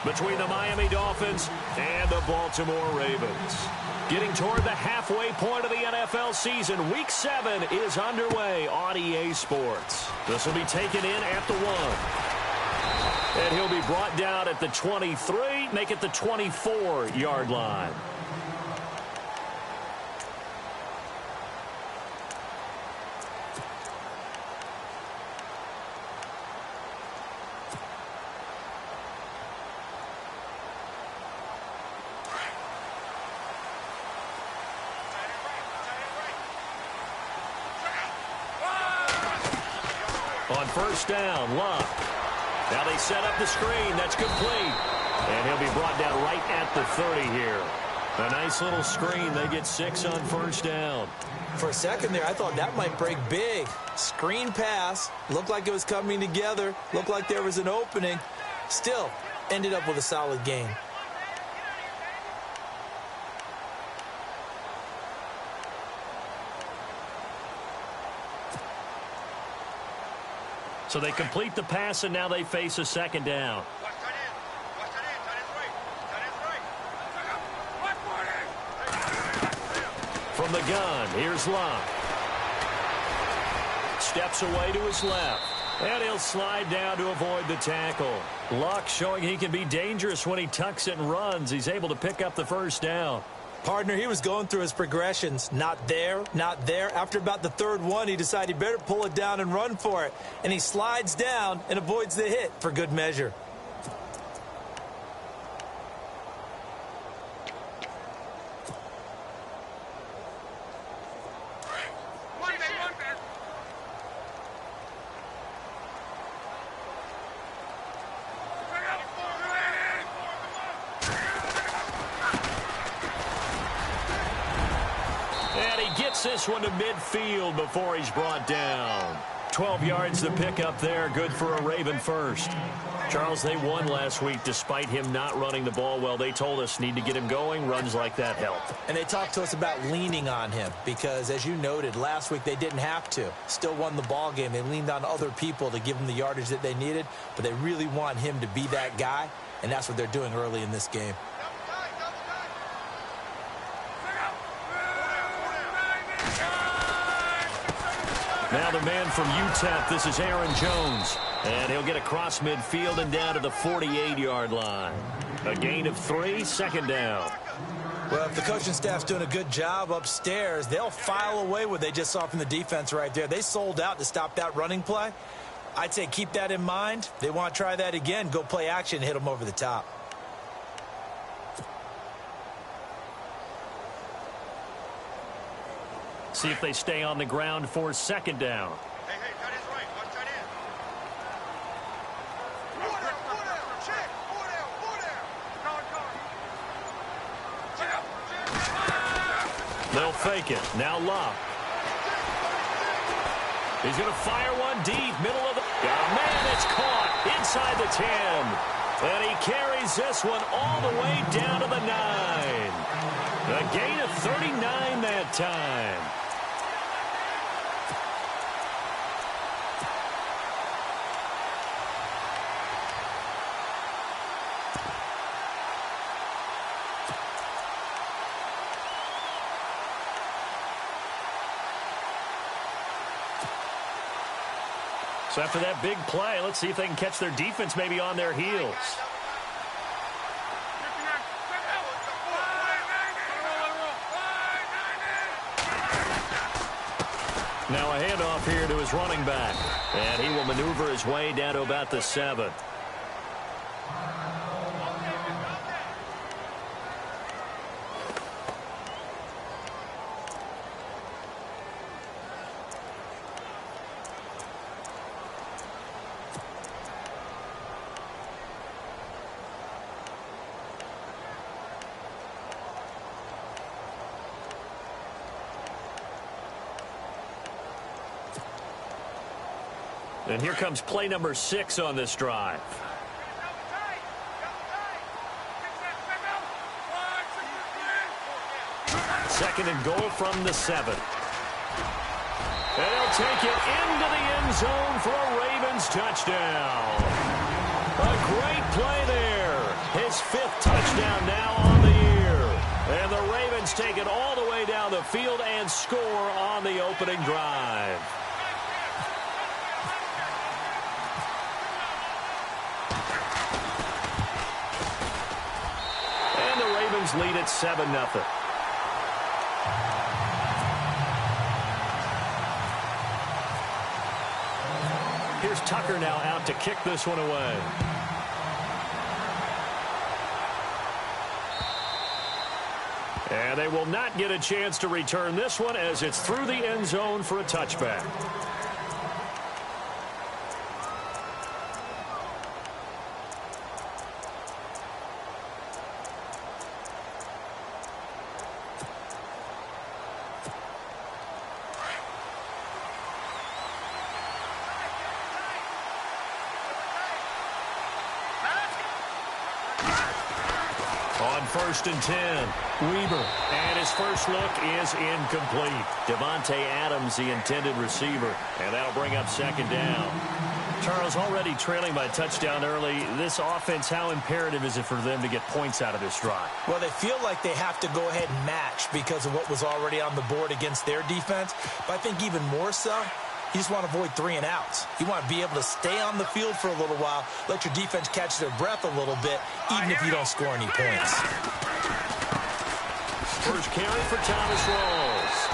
between the Miami Dolphins and the Baltimore Ravens. Getting toward the halfway point of the NFL season, Week 7 is underway on EA Sports. This will be taken in at the 1. And he'll be brought down at the 23, make it the 24-yard line. On first down, Love. Now they set up the screen. That's complete. And he'll be brought down right at the 30 here. A nice little screen. They get 6 on first down. For a second there, I thought that might break big. Screen pass. Looked like it was coming together. Looked like there was an opening. Still, ended up with a solid gain. So they complete the pass, and now they face a second down. From the gun, here's Love. Steps away to his left. And he'll slide down to avoid the tackle. Luck showing he can be dangerous when he tucks it and runs. He's able to pick up the first down. Partner, he was going through his progressions. Not there, not there. After about the third one, he decided he better pull it down and run for it. And he slides down and avoids the hit for good measure. This one to midfield before he's brought down. 12 yards to pick up there. Good for a Raven first. Charles, they won last week despite him not running the ball well. They told us need to get him going. Runs like that help. And they talked to us about leaning on him because, as you noted, last week they didn't have to. Still won the ball game. They leaned on other people to give them the yardage that they needed, but they really want him to be that guy, and that's what they're doing early in this game. Now the man from UTEP, this is Aaron Jones. And he'll get across midfield and down to the 48-yard line. A gain of 3, second down. Well, if the coaching staff's doing a good job upstairs, they'll file away what they just saw from the defense right there. They sold out to stop that running play. I'd say keep that in mind. They want to try that again. Go play action, hit them over the top. See if they stay on the ground for second down. Hey, that is right. Watch that in. They'll fake it. Now Love. He's going to fire one deep, middle of the... man, it's caught inside the 10. And he carries this one all the way down to the 9. A gain of 39 that time. So after that big play, let's see if they can catch their defense maybe on their heels. Now a handoff here to his running back. And he will maneuver his way down to about the 7. And here comes play number 6 on this drive. Second and goal from the 7. And he'll take it into the end zone for a Ravens touchdown. A great play there. his 5th touchdown now on the year. And the Ravens take it all the way down the field and score on the opening drive. And the Ravens lead at 7-0. Here's Tucker now out to kick this one away. And they will not get a chance to return this one as it's through the end zone for a touchback. On 1st and 10, Weber. And his first look is incomplete. Devontae Adams, the intended receiver. And that'll bring up 2nd down. Charles, already trailing by a touchdown early. This offense, how imperative is it for them to get points out of this drive? Well, they feel like they have to go ahead and match because of what was already on the board against their defense. But I think even more so, you just want to avoid 3 and outs. You want to be able to stay on the field for a little while, let your defense catch their breath a little bit, even if you don't score any points. First carry for Thomas Rawls.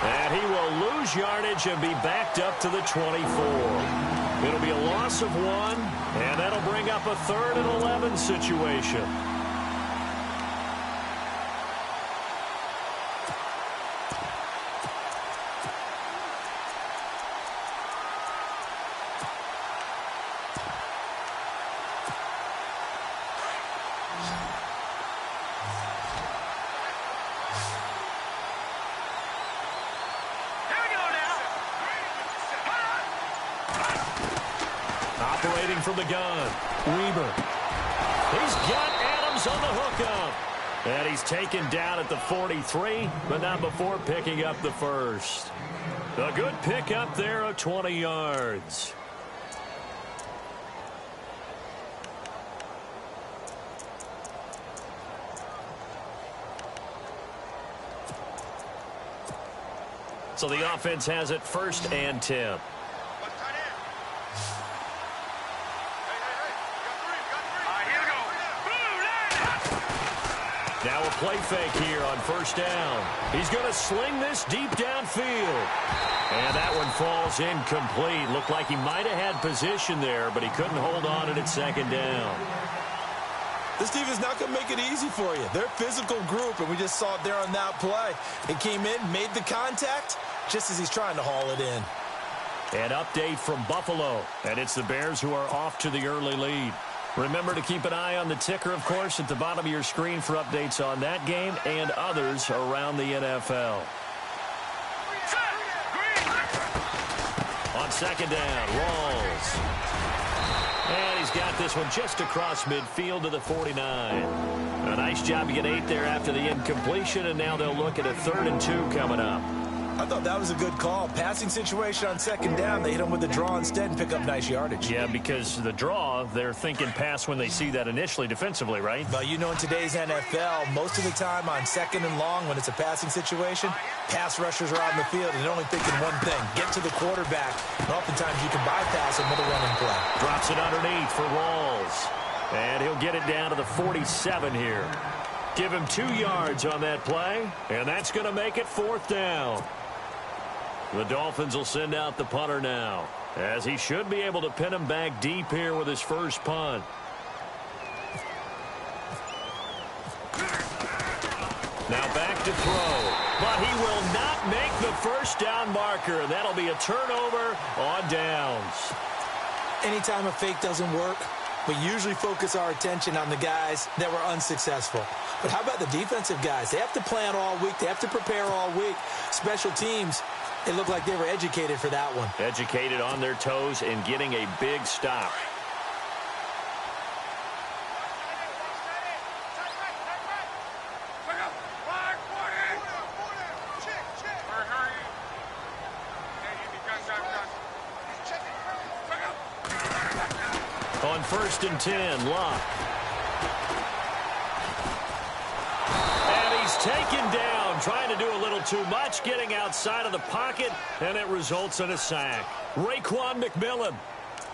And he will lose yardage and be backed up to the 24. It'll be a loss of 1, and that'll bring up a 3rd and 11 situation. Operating from the gun, Weber. He's got Adams on the hookup. And he's taken down at the 43, but not before picking up the first. A good pickup there of 20 yards. So the offense has it 1st and 10. Now a play fake here on 1st down. He's going to sling this deep downfield. And that one falls incomplete. Looked like he might have had position there, but he couldn't hold on it at 2nd down. This team is not going to make it easy for you. They're a physical group, and we just saw it there on that play. It came in, made the contact, just as he's trying to haul it in. An update from Buffalo, and it's the Bears who are off to the early lead. Remember to keep an eye on the ticker, of course, at the bottom of your screen for updates on that game and others around the NFL. On 2nd down, Rawls. And he's got this one just across midfield to the 49. A nice job to get 8 there after the incompletion, and now they'll look at a 3rd and 2 coming up. I thought that was a good call. Passing situation on 2nd down. They hit him with the draw instead and pick up nice yardage. Yeah, because the draw, they're thinking pass when they see that initially defensively, right? Well, you know, in today's NFL, most of the time on 2nd and long, when it's a passing situation, pass rushers are on the field and they're only thinking one thing, get to the quarterback. And oftentimes you can bypass him with a running play. Drops it underneath for Rawls. And he'll get it down to the 47 here. Give him 2 yards on that play, and that's going to make it 4th down. The Dolphins will send out the punter now, as he should be able to pin him back deep here with his first punt. Now back to throw, but he will not make the 1st down marker, and that'll be a turnover on downs. Anytime a fake doesn't work, we usually focus our attention on the guys that were unsuccessful. But how about the defensive guys? They have to plan all week. They have to prepare all week. Special teams, it looked like they were educated for that one. Educated on their toes and getting a big stop. On 1st and 10, Locke. trying to do a little too much, getting outside of the pocket, and it results in a sack. Raekwon McMillan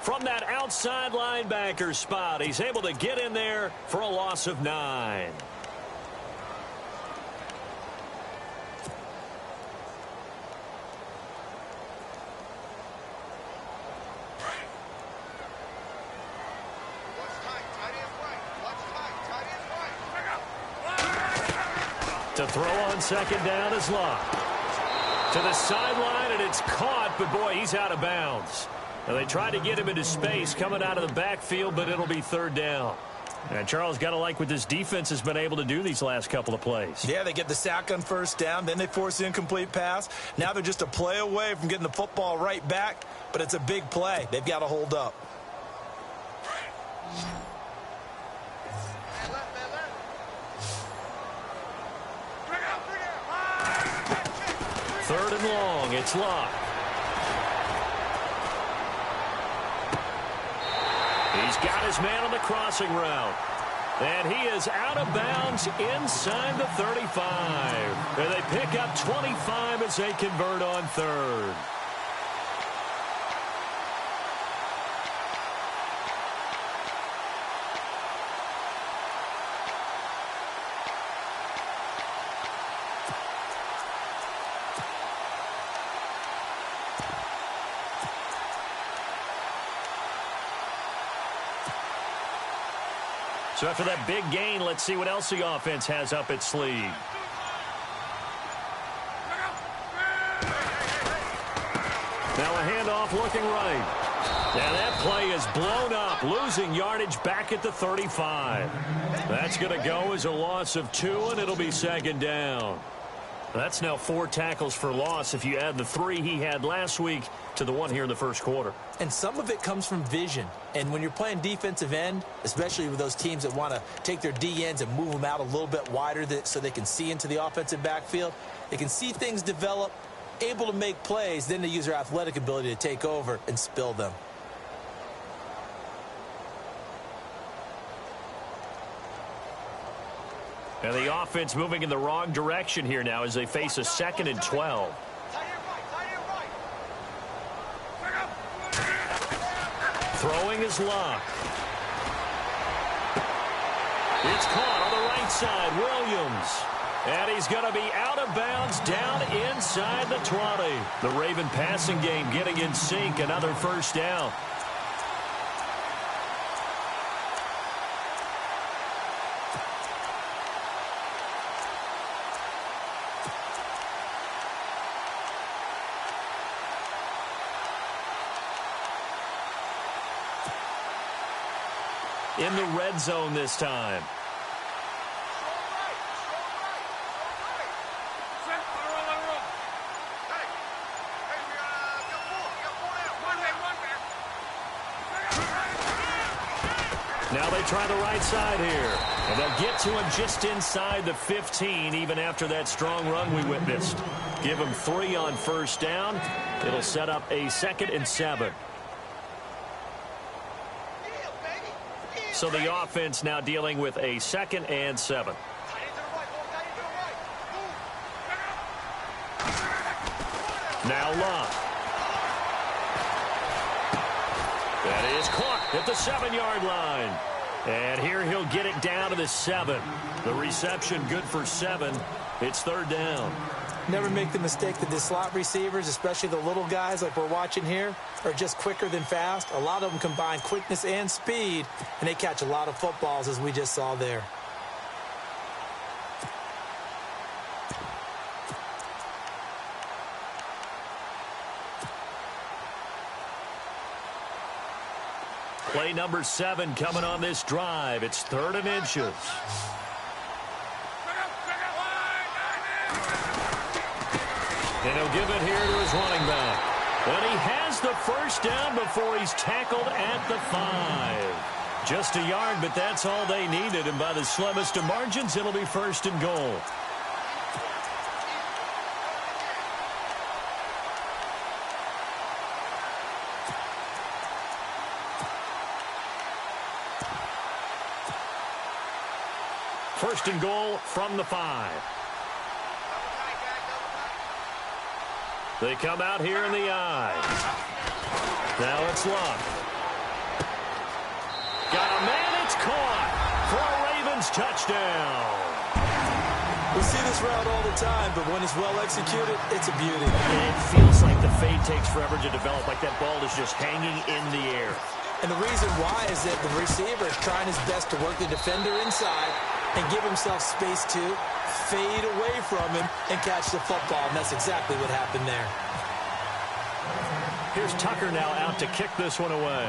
from that outside linebacker spot. He's able to get in there for a loss of 9. To throw on second down is Locke. To the sideline, and it's caught, but boy, he's out of bounds. Now, they tried to get him into space coming out of the backfield, but it'll be third down. And Charles, got to like what this defense has been able to do these last couple of plays. Yeah, they get the sack on first down, then they force the incomplete pass. Now they're just a play away from getting the football right back, but it's a big play. They've got to hold up. Third and long, it's Locke. He's got his man on the crossing route. And he is out of bounds inside the 35. And they pick up 25 as they convert on third. So after that big gain, let's see what else the offense has up its sleeve. Now a handoff looking right. And that play is blown up, losing yardage back at the 35. That's going to go as a loss of 2, and it'll be second down. That's now 4 tackles for loss if you add the 3 he had last week to the 1 here in the first quarter. And some of it comes from vision. And when you're playing defensive end, especially with those teams that want to take their D ends and move them out a little bit wider so they can see into the offensive backfield, they can see things develop, able to make plays, then they use their athletic ability to take over and spill them. And the offense moving in the wrong direction here now as they face a 2nd and 12. Throwing is Locke. It's caught on the right side, Williams. And he's going to be out of bounds down inside the 20. The Raven passing game getting in sync, another first down. In the red zone this time. Now they try the right side here. And they'll get to him just inside the 15, even after that strong run we witnessed. Give him 3 on first down. It'll set up a 2nd and 7. So the offense now dealing with a 2nd and 7. Now Locke. That is caught at the 7-yard line. And here he'll get it down to the 7. The reception good for 7. It's third down. Never make the mistake that the slot receivers, especially the little guys like we're watching here, are just quicker than fast. A lot of them combine quickness and speed, and they catch a lot of footballs, as we just saw there. Play number 7 coming on this drive. It's 3rd and inches. And he'll give it here to his running back. And he has the first down before he's tackled at the 5. Just a yard, but that's all they needed. And by the slimmest of margins, it'll be 1st and goal. First and goal from the 5. They come out here in the I. Now it's Luck. Got a man, it's caught for a Ravens touchdown. We see this route all the time, but when it's well executed, it's a beauty. It feels like the fade takes forever to develop, like that ball is just hanging in the air. And the reason why is that the receiver is trying his best to work the defender inside and give himself space to fade away from him and catch the football, and that's exactly what happened there. Here's Tucker now out to kick this one away.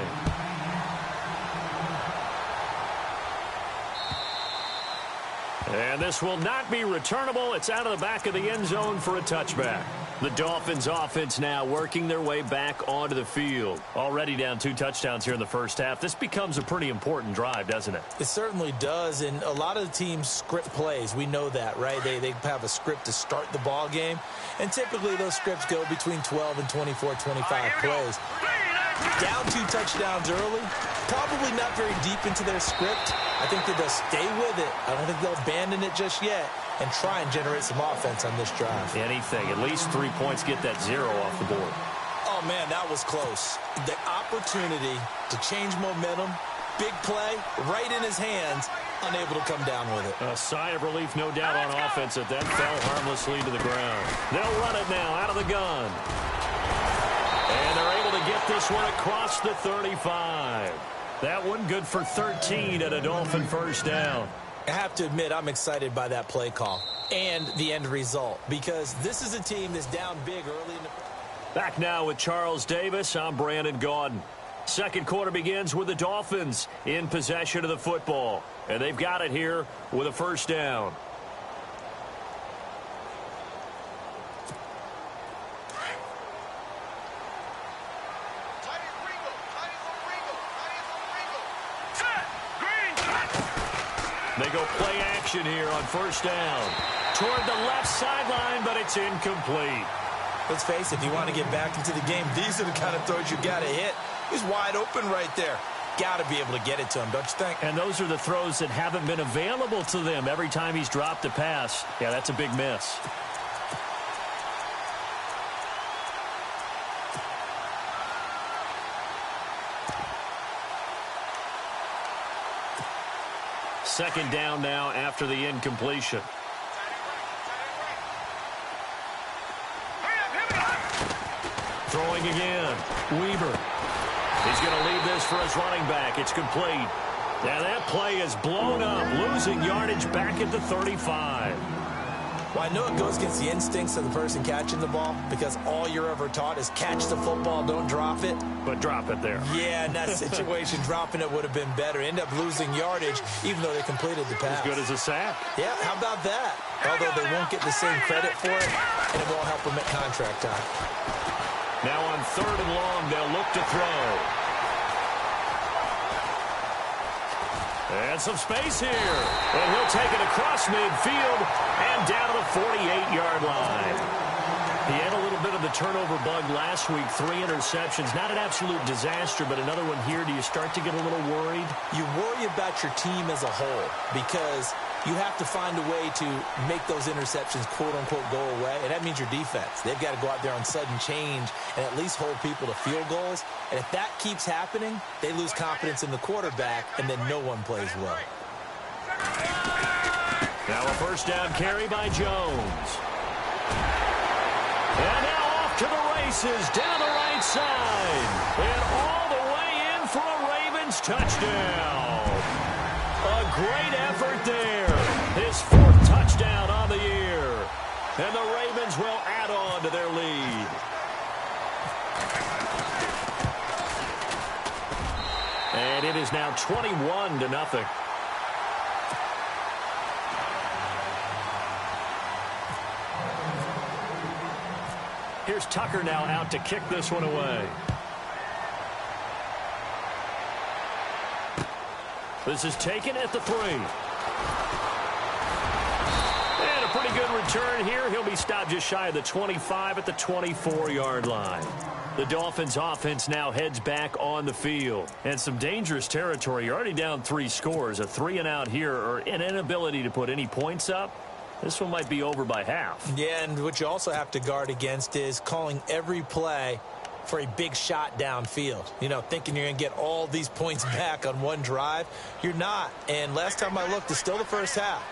And this will not be returnable. It's out of the back of the end zone for a touchback. The Dolphins offense now working their way back onto the field. Already down 2 touchdowns here in the first half. This becomes a pretty important drive, doesn't it? It certainly does, and a lot of the teams script plays. We know that, right? They have a script to start the ball game, and typically those scripts go between 12 and 24, 25 plays. Down 2 touchdowns early, probably not very deep into their script. I think that they'll stay with it. I don't think they'll abandon it just yet and try and generate some offense on this drive. Anything. At least 3 points, get that 0 off the board. Oh, man, that was close. The opportunity to change momentum, big play, right in his hands, unable to come down with it. A sigh of relief, no doubt, on offense that fell harmlessly to the ground. They'll run it now out of the gun. And they're able to get this one across the 35. That one good for 13 and a Dolphin first down. I have to admit, I'm excited by that play call and the end result because this is a team that's down big early in the... Back now with Charles Davis. I'm Brandon Gaudin. Second quarter begins with the Dolphins in possession of the football. And they've got it here with a first down. They go play action here on first down. Toward the left sideline, but it's incomplete. Let's face it, if you want to get back into the game, these are the kind of throws you got to hit. He's wide open right there. Got to be able to get it to him, don't you think? And those are the throws that haven't been available to them every time he's dropped a pass. Yeah, that's a big miss. Second down now after the incompletion. Throwing again. Weaver. He's going to leave this for his running back. It's complete. And that play is blown up, losing yardage back at the 35. Well, I know it goes against the instincts of the person catching the ball because all you're ever taught is catch the football, don't drop it. But drop it there. Yeah, in that situation, dropping it would have been better. End up losing yardage, even though they completed the pass. As good as a sack. Yeah, how about that? Although they won't get the same credit for it, and it won't help them at contract time. Now on 3rd and long, they'll look to throw. And some space here. And he'll take it across midfield and down to the 48-yard line. He had a little bit of the turnover bug last week. 3 interceptions. Not an absolute disaster, but another one here. Do you start to get a little worried? You worry about your team as a whole because you have to find a way to make those interceptions, quote-unquote, go away. And that means your defense. They've got to go out there on sudden change and at least hold people to field goals. And if that keeps happening, they lose confidence in the quarterback, and then no one plays well. Now a first down carry by Jones. And now off to the races down the right side. And all the way in for a Ravens touchdown. A great effort there. His 4th touchdown on the year. And the Ravens will add on to their lead. And it is now 21-0. Here's Tucker now out to kick this one away. This is taken at the 3. And a pretty good return here. He'll be stopped just shy of the 25 at the 24-yard line. The Dolphins offense now heads back on the field. And some dangerous territory. You're already down 3 scores. A 3-and-out here or an inability to put any points up. This one might be over by half. Yeah, and what you also have to guard against is calling every play for a big shot downfield. You know, thinking you're going to get all these points back on one drive. You're not. And last time I looked, it's still the first half.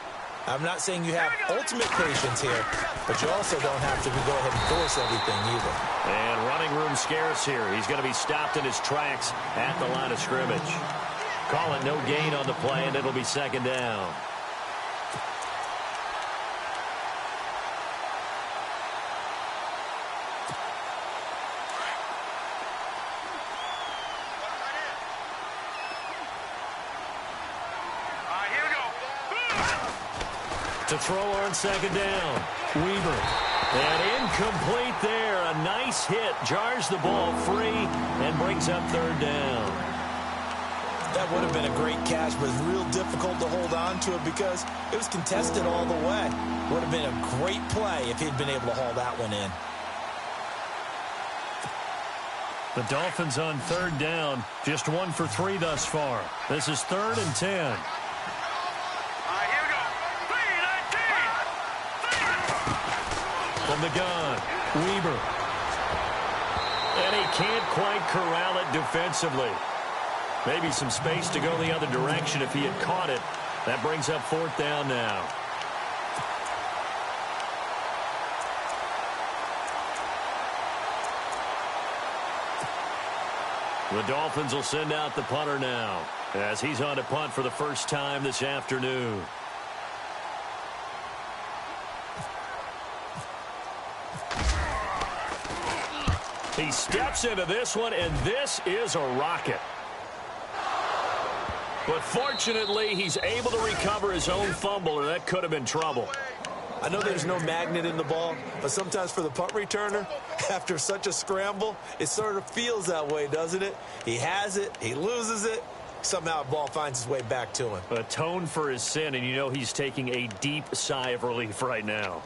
I'm not saying you have ultimate patience here, but you also don't have to go ahead and force everything either. And running room scarce here. He's going to be stopped in his tracks at the line of scrimmage. Call it no gain on the play, and it'll be second down. To throw on second down. Weaver. And incomplete there. A nice hit. Jars the ball free and brings up third down. That would have been a great catch, but it's real difficult to hold on to it because it was contested all the way. Would have been a great play if he'd been able to haul that one in. The Dolphins on third down. Just 1 for 3 thus far. This is 3rd and 10. From the gun, Weaver. And he can't quite corral it defensively. Maybe some space to go the other direction if he had caught it. That brings up 4th down now. The Dolphins will send out the punter now as he's on to punt for the first time this afternoon. He steps into this one, and this is a rocket. But fortunately, he's able to recover his own fumble, or that could have been trouble. I know there's no magnet in the ball, but sometimes for the punt returner, after such a scramble, it sort of feels that way, doesn't it? He has it, he loses it, somehow the ball finds its way back to him. Atone for his sin, and you know he's taking a deep sigh of relief right now.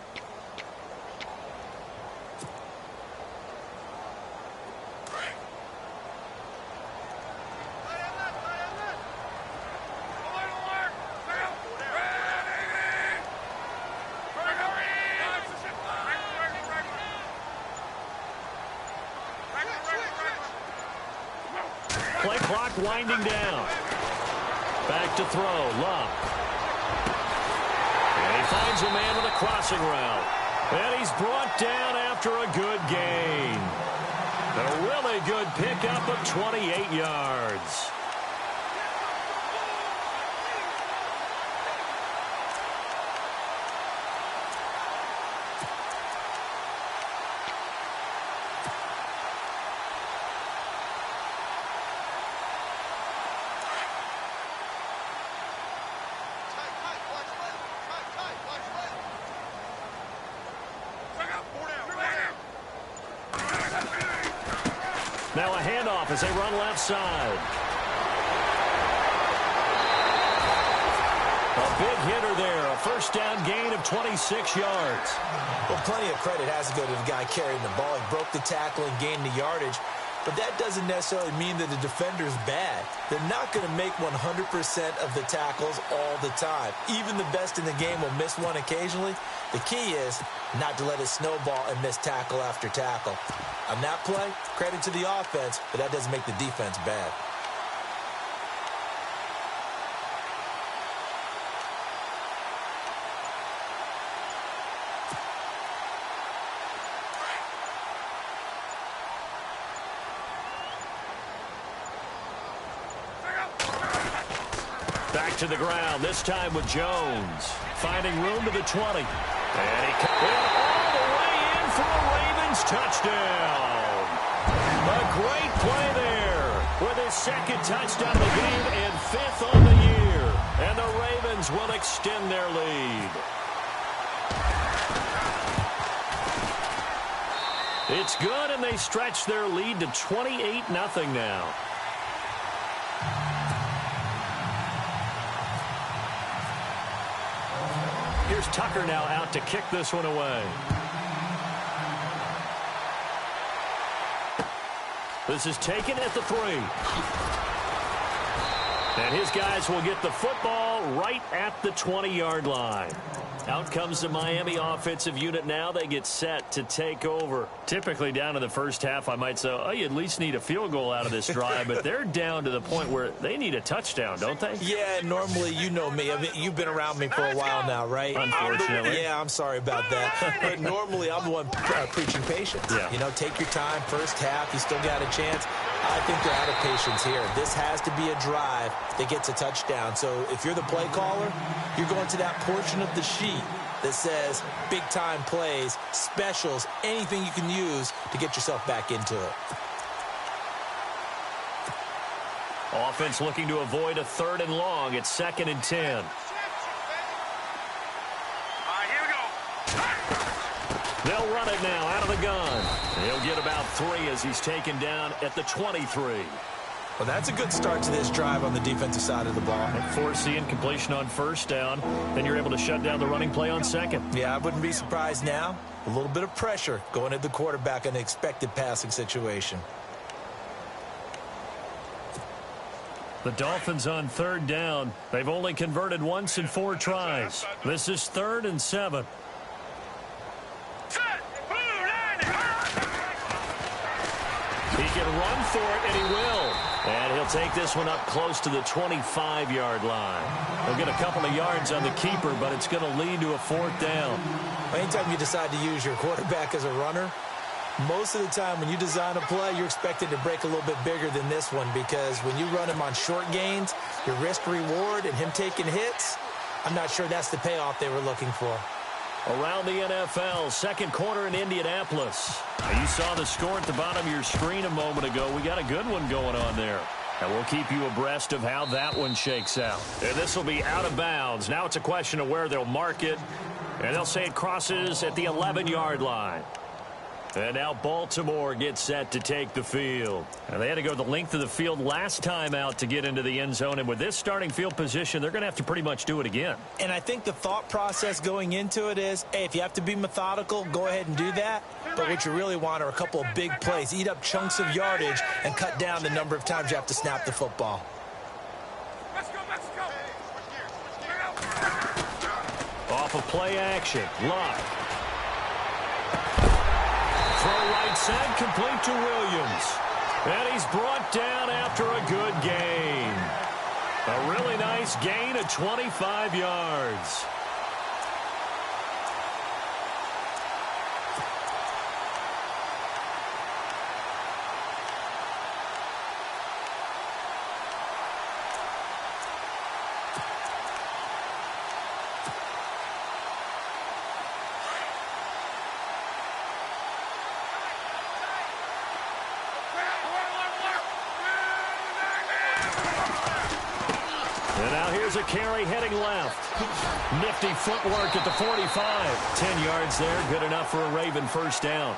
Play clock winding down. Back to throw. Love. And he finds a man with a crossing route. And he's brought down after a good gain. A really good pickup of 28 yards. Now a handoff as they run left side. A big hitter there. A first down gain of 26 yards. Well, plenty of credit has to go to the guy carrying the ball. He broke the tackle and gained the yardage. But that doesn't necessarily mean that the defender's bad. They're not going to make 100% of the tackles all the time. Even the best in the game will miss one occasionally. The key is not to let it snowball and miss tackle after tackle. On that play, credit to the offense, but that doesn't make the defense bad. Back to the ground, this time with Jones. Finding room to the 20. And he comes all the way in for a Ravens touchdown. A great play there with his second touchdown of the game and 5th on the year. And the Ravens will extend their lead. It's good, and they stretch their lead to 28-0 now. Here's Tucker now out to kick this one away. This is taken at the 3. And his guys will get the football right at the 20-yard line. Out comes the Miami offensive unit now. They get set to take over. Typically down in the first half, I might say, oh, you at least need a field goal out of this drive. But they're down to the point where they need a touchdown, don't they? Yeah, normally, you know me. I mean, you've been around me for a while now, right? Unfortunately. Yeah, I'm sorry about that. But normally, I'm the one preaching patience. Yeah. You know, take your time. First half, you still got a chance. I think they're out of patience here. This has to be a drive that gets a touchdown. So if you're the play caller, you're going to that portion of the sheet that says big-time plays, specials, anything you can use to get yourself back into it. Offense looking to avoid a 3rd and long. It's 2nd and 10. All right, here we go. They'll run it now out of the gun. He'll get about 3 as he's taken down at the 23. Well, that's a good start to this drive on the defensive side of the ball. And force the incompletion on 1st down. Then you're able to shut down the running play on 2nd. Yeah, I wouldn't be surprised now. A little bit of pressure going at the quarterback in an expected passing situation. The Dolphins on 3rd down. They've only converted once in 4 tries. This is 3rd and 7. He can run for it, and he will. And he'll take this one up close to the 25-yard line. He'll get a couple of yards on the keeper, but it's going to lead to a 4th down. Anytime you decide to use your quarterback as a runner, most of the time when you design a play, you're expected to break a little bit bigger than this one, because when you run him on short gains, your risk-reward and him taking hits, I'm not sure that's the payoff they were looking for. Around the NFL, 2nd quarter in Indianapolis. Now, you saw the score at the bottom of your screen a moment ago. We got a good one going on there. And we'll keep you abreast of how that one shakes out. And this will be out of bounds. Now it's a question of where they'll mark it. And they'll say it crosses at the 11-yard line. And now Baltimore gets set to take the field. And they had to go the length of the field last time out to get into the end zone. And with this starting field position, they're going to have to pretty much do it again. And I think the thought process going into it is, hey, if you have to be methodical, go ahead and do that. But what you really want are a couple of big plays. Eat up chunks of yardage and cut down the number of times you have to snap the football. Let's go, let's go. Off of play action. Luck. Throw right side, complete to Williams. And he's brought down after a good gain. A really nice gain of 25 yards. A carry heading left. Nifty footwork at the 45. 10 yards there. Good enough for a Raven 1st down.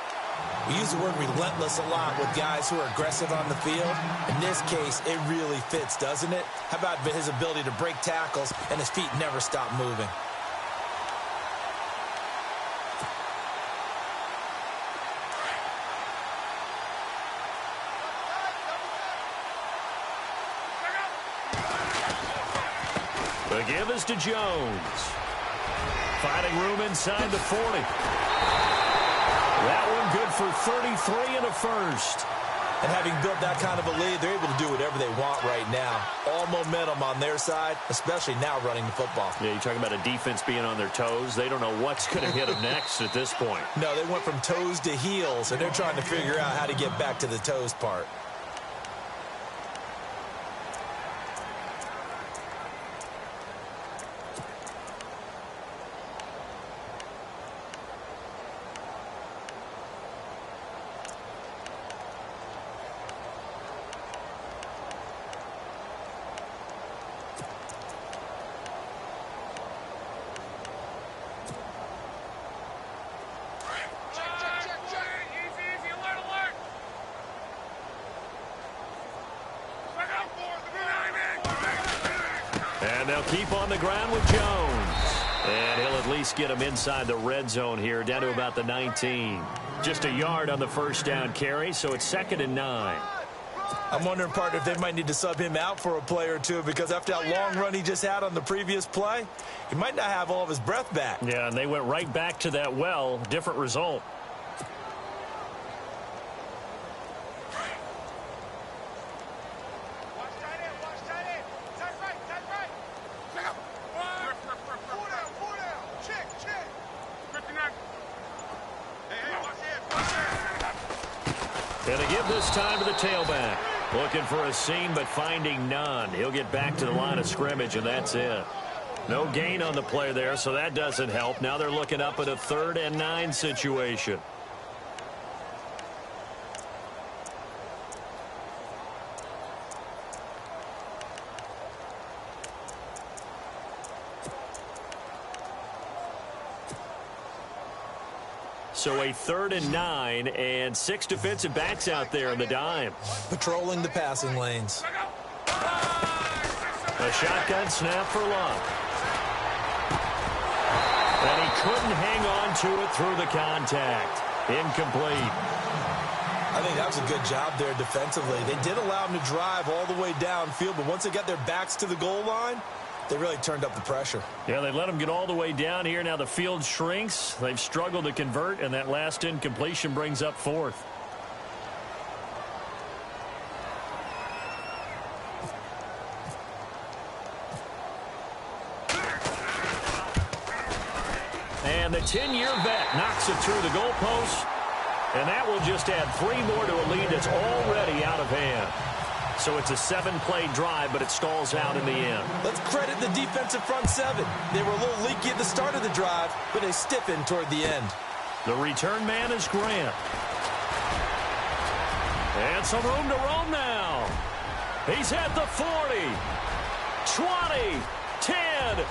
We use the word relentless a lot with guys who are aggressive on the field. In this case, it really fits, doesn't it? How about his ability to break tackles and his feet never stop moving? The give is to Jones. Finding room inside the 40. That one good for 33 and a 1st. And having built that kind of a lead, they're able to do whatever they want right now. All momentum on their side, especially now running the football. Yeah, you're talking about a defense being on their toes. They don't know what's going to hit them next at this point. No, they went from toes to heels, and they're trying to figure out how to get back to the toes part. And they'll keep on the ground with Jones. And he'll at least get him inside the red zone here, down to about the 19. Just a yard on the 1st down carry, so it's 2nd and 9. I'm wondering, partner, if they might need to sub him out for a play or two, because after that long run he just had on the previous play, he might not have all of his breath back. Yeah, and they went right back to that well. Different result. And they give this time to the tailback. Looking for a seam, but finding none. He'll get back to the line of scrimmage, and that's it. No gain on the play there, so that doesn't help. Now they're looking up at a 3rd and 9 situation. So a 3rd and 9, and 6 defensive backs out there in the dime. Patrolling the passing lanes. A shotgun snap for Luck. And he couldn't hang on to it through the contact. Incomplete. I think that was a good job there defensively. They did allow him to drive all the way downfield, but once they got their backs to the goal line, they really turned up the pressure. Yeah, they let them get all the way down here. Now the field shrinks. They've struggled to convert, and that last incompletion brings up 4th. And the 10-year vet knocks it through the goalpost, and that will just add 3 more to a lead that's already out of hand. So it's a 7-play drive, but it stalls out in the end. Let's credit the defensive front 7. They were a little leaky at the start of the drive, but they stiffened toward the end. The return man is Grant. And some room to roam now. He's at the 40, 20, 10,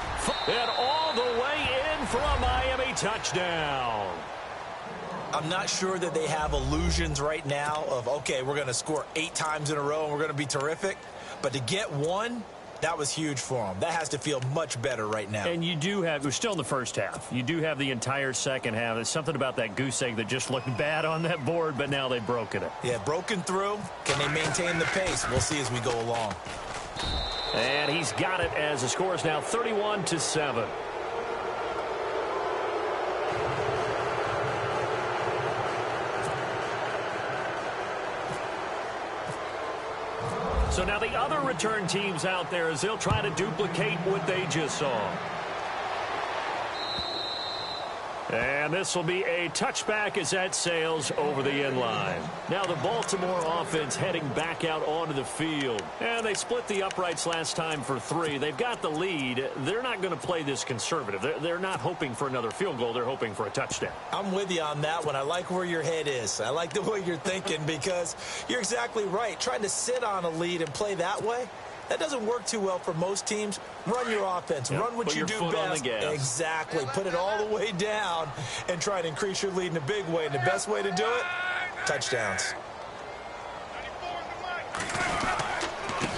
and all the way in for a Miami touchdown. I'm not sure that they have illusions right now of, okay, we're going to score 8 times in a row and we're going to be terrific. But to get 1, that was huge for them. That has to feel much better right now. And you do have, we're still in the first half. You do have the entire second half. There's something about that goose egg that just looked bad on that board, but now they've broken it. Yeah, broken through. Can they maintain the pace? We'll see as we go along. And he's got it as the score is now 31-7. So now the other return teams out there as they'll try to duplicate what they just saw. And this will be a touchback as that sails over the end line. Now the Baltimore offense heading back out onto the field. And they split the uprights last time for 3. They've got the lead. They're not going to play this conservative. They're not hoping for another field goal. They're hoping for a touchdown. I'm with you on that one. I like where your head is. I like the way you're thinking because you're exactly right. Trying to sit on a lead and play that way, that doesn't work too well for most teams. Run your offense. Yep. Run what Put you your do foot best. on the gas. Exactly. Put it all the way down and try to increase your lead in a big way. And the best way to do it, touchdowns.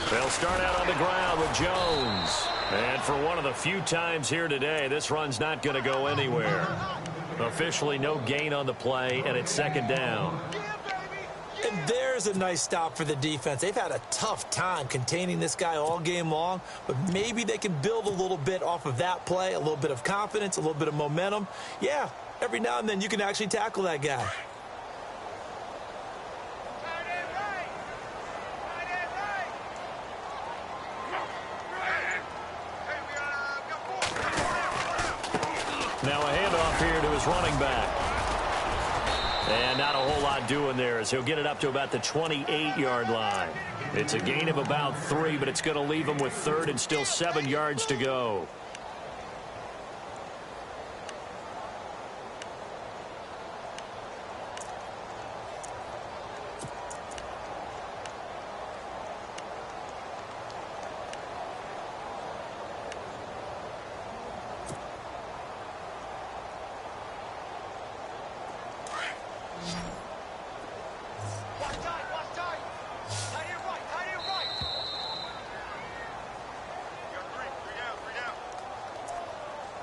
They'll start out on the ground with Jones. And for one of the few times here today, this run's not going to go anywhere. Officially no gain on the play, and it's 2nd down. And there's a nice stop for the defense. They've had a tough time containing this guy all game long, but maybe they can build a little bit off of that play, a little bit of confidence, a little bit of momentum. Yeah, every now and then you can actually tackle that guy. Now a handoff here to his running back. And not a whole lot doing there as he'll get it up to about the 28-yard line. It's a gain of about 3, but it's going to leave him with 3rd and still 7 yards to go.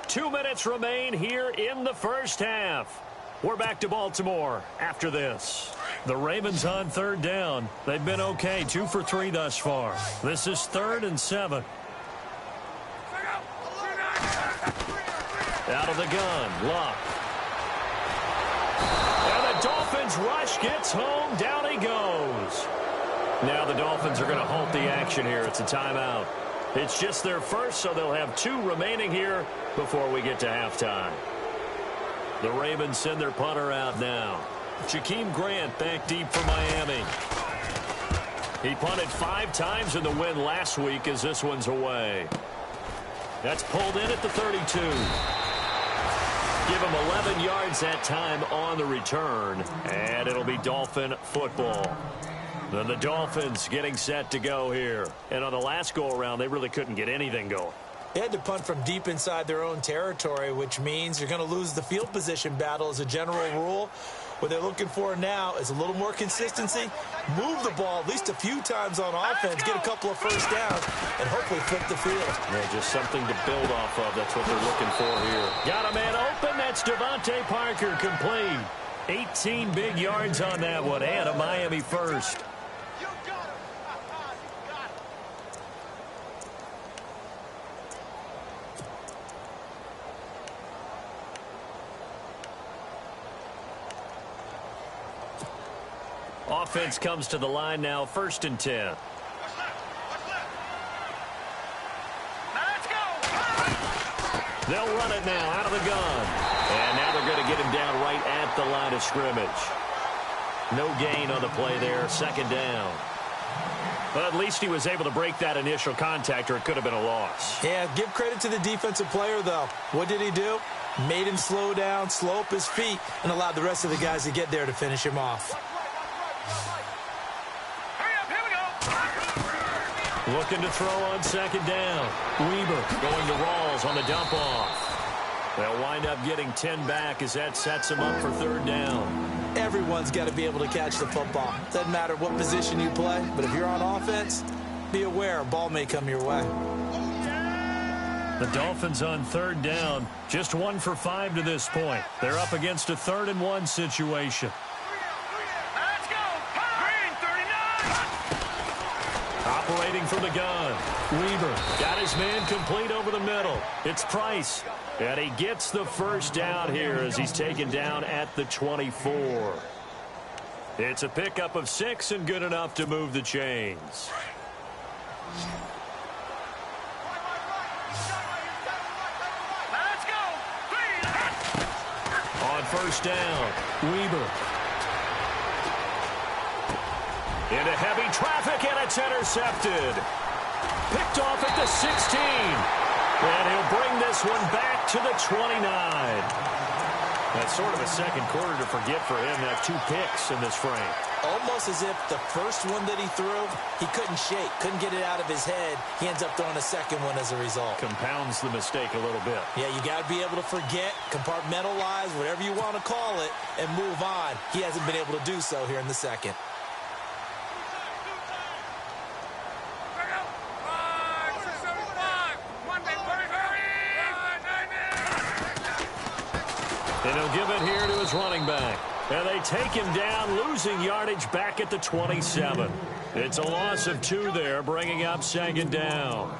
Two minutes remain here in the first half. We're back to Baltimore after this. The Ravens on third down. They've been okay, 2 for 3 thus far. This is 3rd and 7. Out of the gun, Luck. And the Dolphins rush gets home. Down he goes. Now the Dolphins are going to halt the action here. It's a timeout. It's just their first, so they'll have 2 remaining here before we get to halftime. The Ravens send their punter out now. Jakeem Grant back deep for Miami. He punted 5 times in the win last week as this one's away. That's pulled in at the 32. Give him 11 yards that time on the return, and it'll be Dolphin football. Then the Dolphins getting set to go here. And on the last go-around, they really couldn't get anything going. They had to punt from deep inside their own territory, which means you're going to lose the field position battle as a general rule. What they're looking for now is a little more consistency, move the ball at least a few times on offense, get a couple of first downs, and hopefully flip the field. Yeah, just something to build off of. That's what they're looking for here. Got a man open. That's Devontae Parker, complete. 18 big yards on that one, and a Miami first. Offense comes to the line now, 1st and 10. Let's go. They'll run it now out of the gun. And now they're going to get him down right at the line of scrimmage. No gain on the play there, 2nd down. But at least he was able to break that initial contact, or it could have been a loss. Yeah, give credit to the defensive player, though. What did he do? Made him slow down, slow up his feet, and allowed the rest of the guys to get there to finish him off. Looking to throw on 2nd down. Weber going to Rawls on the dump off. They'll wind up getting 10 back as that sets them up for 3rd down. Everyone's got to be able to catch the football. Doesn't matter what position you play, but if you're on offense, be aware a ball may come your way. The Dolphins on 3rd down, just 1 for 5 to this point. They're up against a 3rd and 1 situation. Let's go. Green 39. Operating from the gun. Weber got his man complete over the middle. It's Price. And he gets the first down here as he's taken down at the 24. It's a pickup of 6 and good enough to move the chains. Let's go. On 1st down, Weber. Into heavy traffic, and it's intercepted. Picked off at the 16. And he'll bring this one back to the 29. That's sort of a second quarter to forget for him to have 2 picks in this frame. Almost as if the first one that he threw, he couldn't shake, couldn't get it out of his head. He ends up throwing a second one as a result. Compounds the mistake a little bit. Yeah, you got to be able to forget, compartmentalize, whatever you want to call it, and move on. He hasn't been able to do so here in the second. And he'll give it here to his running back. And they take him down, losing yardage back at the 27. It's a loss of 2 there, bringing up 2nd down.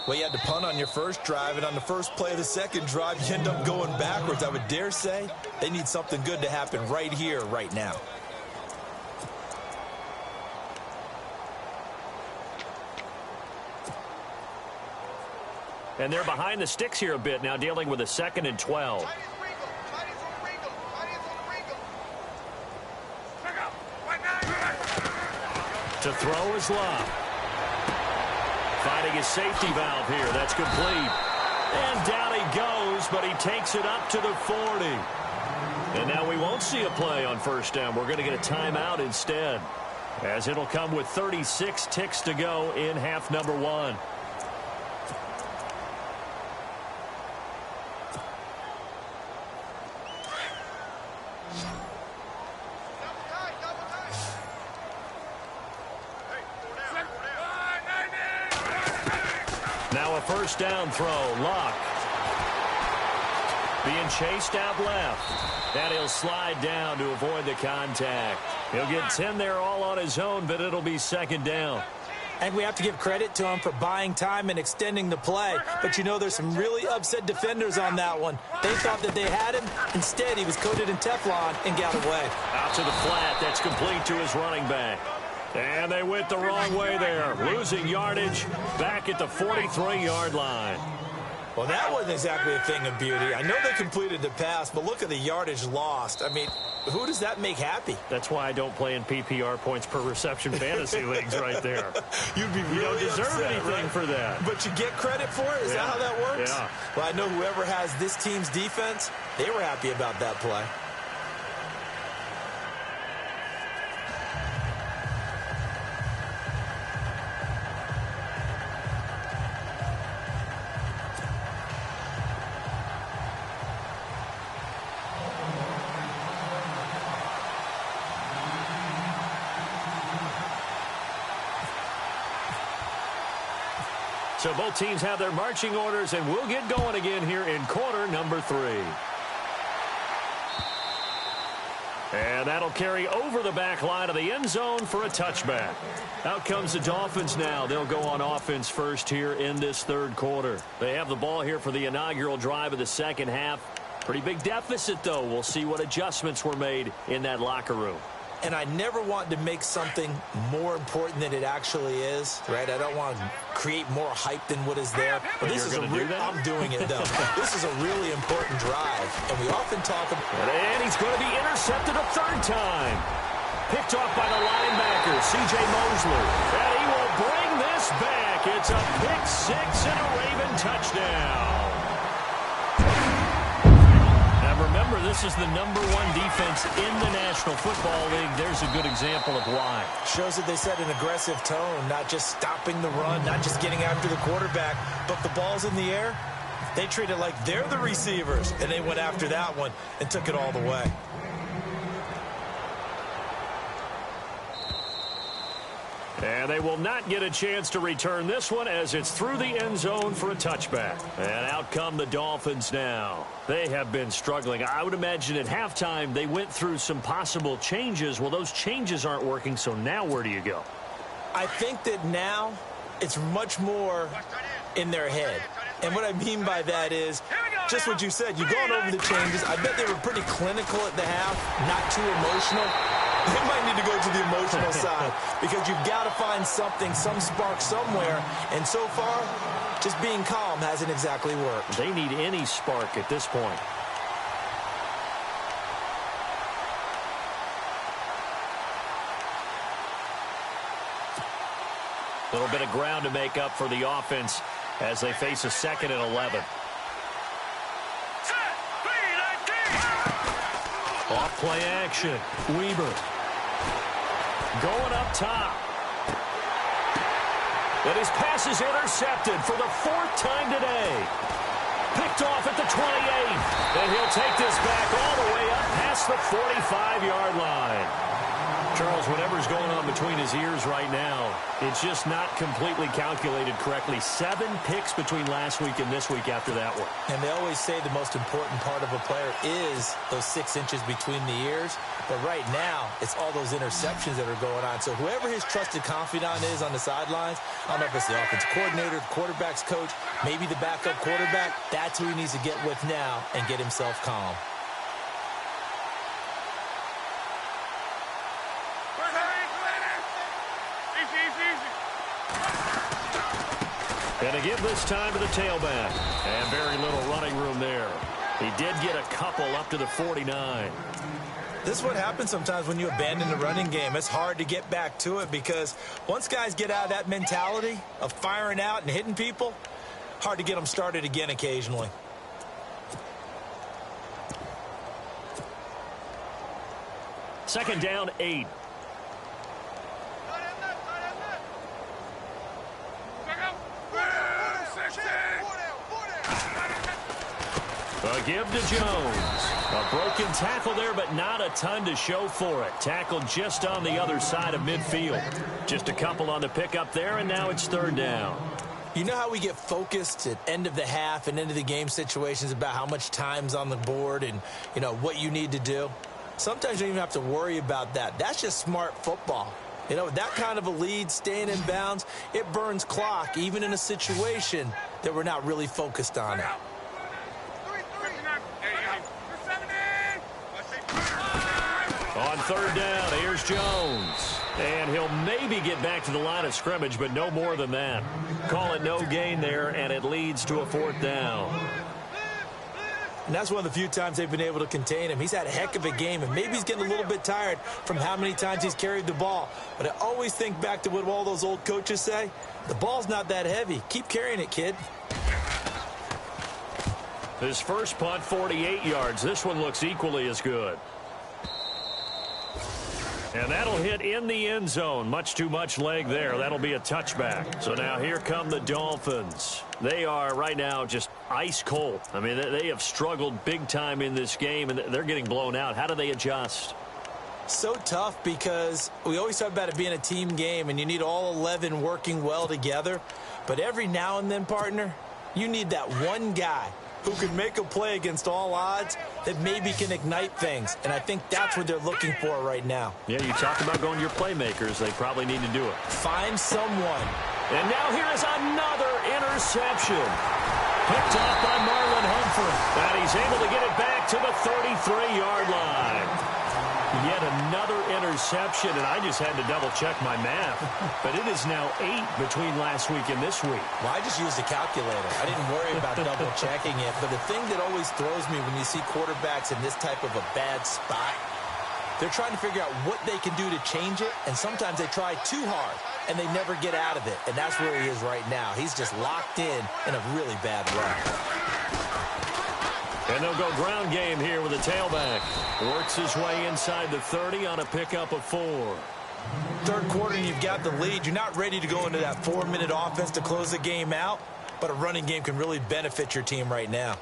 Well, you had to punt on your first drive, and on the first play of the second drive, you end up going backwards. I would dare say they need something good to happen right here, right now. And they're behind the sticks here a bit now, dealing with a 2nd and 12. To throw is Love. Finding his safety valve here. That's complete. And down he goes, but he takes it up to the 40. And now we won't see a play on 1st down. We're going to get a timeout instead, as it'll come with 36 ticks to go in half number 1. Now a 1st down throw. Luck. Being chased out left. And he'll slide down to avoid the contact. He'll get 10 there all on his own, but it'll be second down. And we have to give credit to him for buying time and extending the play. But, you know, there's some really upset defenders on that one. They thought that they had him. Instead, he was coated in Teflon and got away. Out to the flat. That's complete to his running back. And they went the wrong way there. Losing yardage back at the 43-yard line. Well, that wasn't exactly a thing of beauty. I know they completed the pass, but look at the yardage lost. I mean, who does that make happy? That's why I don't play in PPR points per reception fantasy leagues right there. You'd be really You don't deserve upset, anything right? for that. But you get credit for it? Is that how that works? Yeah. Well, I know whoever has this team's defense, they were happy about that play. So both teams have their marching orders, and we'll get going again here in quarter number 3. And that'll carry over the back line of the end zone for a touchback. Out comes the Dolphins now. They'll go on offense first here in this third quarter. They have the ball here for the inaugural drive of the second half. Pretty big deficit, though. We'll see what adjustments were made in that locker room. And I never want to make something more important than it actually is, right? I don't want to create more hype than what is there. But this is I'm doing it, though. This is a really important drive. And we often talk about... And he's going to be intercepted a third time. Picked off by the linebacker, C.J. Mosley. And he will bring this back. It's a pick six and a Raven touchdown. Remember, this is the #1 defense in the National Football League. There's a good example of why. Shows that they set an aggressive tone, not just stopping the run, not just getting after the quarterback, but the ball's in the air. They treat it like they're the receivers, and they went after that one and took it all the way. And they will not get a chance to return this one as it's through the end zone for a touchback. And out come the Dolphins now. They have been struggling. I would imagine at halftime they went through some possible changes. Well, those changes aren't working, so now where do you go? I think that now it's much more in their head. And what I mean by that is just what you said. You've gone over the changes. I bet they were pretty clinical at the half, not too emotional. They might need to go to the emotional side because you've got to find something, some spark somewhere. And so far, just being calm hasn't exactly worked. They need any spark at this point. A little bit of ground to make up for the offense as they face a 2nd and 11. Off play action. Weber. Going up top. And his pass is intercepted for the 4th time today. Picked off at the 28. And he'll take this back all the way up past the 45-yard line. Charles, whatever's going on between his ears right now, it's just not completely calculated correctly. 7 picks between last week and this week after that one. And they always say the most important part of a player is those 6 inches between the ears. But right now, it's all those interceptions that are going on. So whoever his trusted confidant is on the sidelines, I don't know if it's the offensive coordinator, the quarterback's coach, maybe the backup quarterback, that's who he needs to get with now and get himself calm. And to give this time to the tailback. And very little running room there. He did get a couple up to the 49. This is what happens sometimes when you abandon the running game. It's hard to get back to it because once guys get out of that mentality of firing out and hitting people, hard to get them started again occasionally. Second down, 8. A give to Jones. A broken tackle there, but not a ton to show for it. Tackled just on the other side of midfield. Just a couple on the pickup there, and now it's 3rd down. You know how we get focused at end of the half and end of the game situations about how much time's on the board and, you know, what you need to do? Sometimes you don't even have to worry about that. That's just smart football. You know, that kind of a lead, staying in bounds, it burns clock, even in a situation that we're not really focused on it. On third down, here's Jones. And he'll maybe get back to the line of scrimmage, but no more than that. Call it no gain there, and it leads to a fourth down. And that's one of the few times they've been able to contain him. He's had a heck of a game, and maybe he's getting a little bit tired from how many times he's carried the ball. But I always think back to what all those old coaches say. The ball's not that heavy. Keep carrying it, kid. His first punt, 48 yards. This one looks equally as good. And that'll hit in the end zone. Much too much leg there. That'll be a touchback. So now here come the Dolphins. They are right now just ice cold. I mean, they have struggled big time in this game, and they're getting blown out. How do they adjust? So tough because we always talk about it being a team game, and you need all 11 working well together. But every now and then, partner, you need that one guy who can make a play against all odds that maybe can ignite things. And I think that's what they're looking for right now. Yeah, you talk about going to your playmakers. They probably need to do it. Find someone. And now here is another interception. Picked off by Marlon Humphrey. And he's able to get it back to the 33-yard line. Yet another interception, and I just had to double-check my math. But it is now 8 between last week and this week. Well, I just used a calculator. I didn't worry about double-checking it. But the thing that always throws me when you see quarterbacks in this type of a bad spot, they're trying to figure out what they can do to change it, and sometimes they try too hard, and they never get out of it. And that's where he is right now. He's just locked in a really bad way. And they'll go ground game here with a tailback. Works his way inside the 30 on a pickup of 4. Third quarter, and you've got the lead. You're not ready to go into that 4-minute offense to close the game out, but a running game can really benefit your team right now.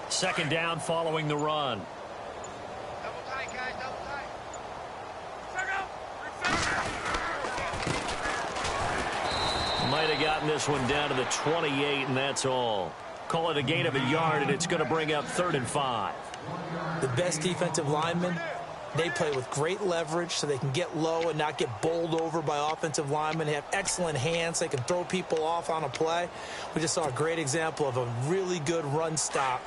Second down following the run. Double tight, guys, double tight. Might have gotten this one down to the 28, and that's all. Call it a gain of a yard, and it's going to bring up 3rd and 5. The best defensive linemen, they play with great leverage so they can get low and not get bowled over by offensive linemen. They have excellent hands. They can throw people off on a play. We just saw a great example of a really good run stop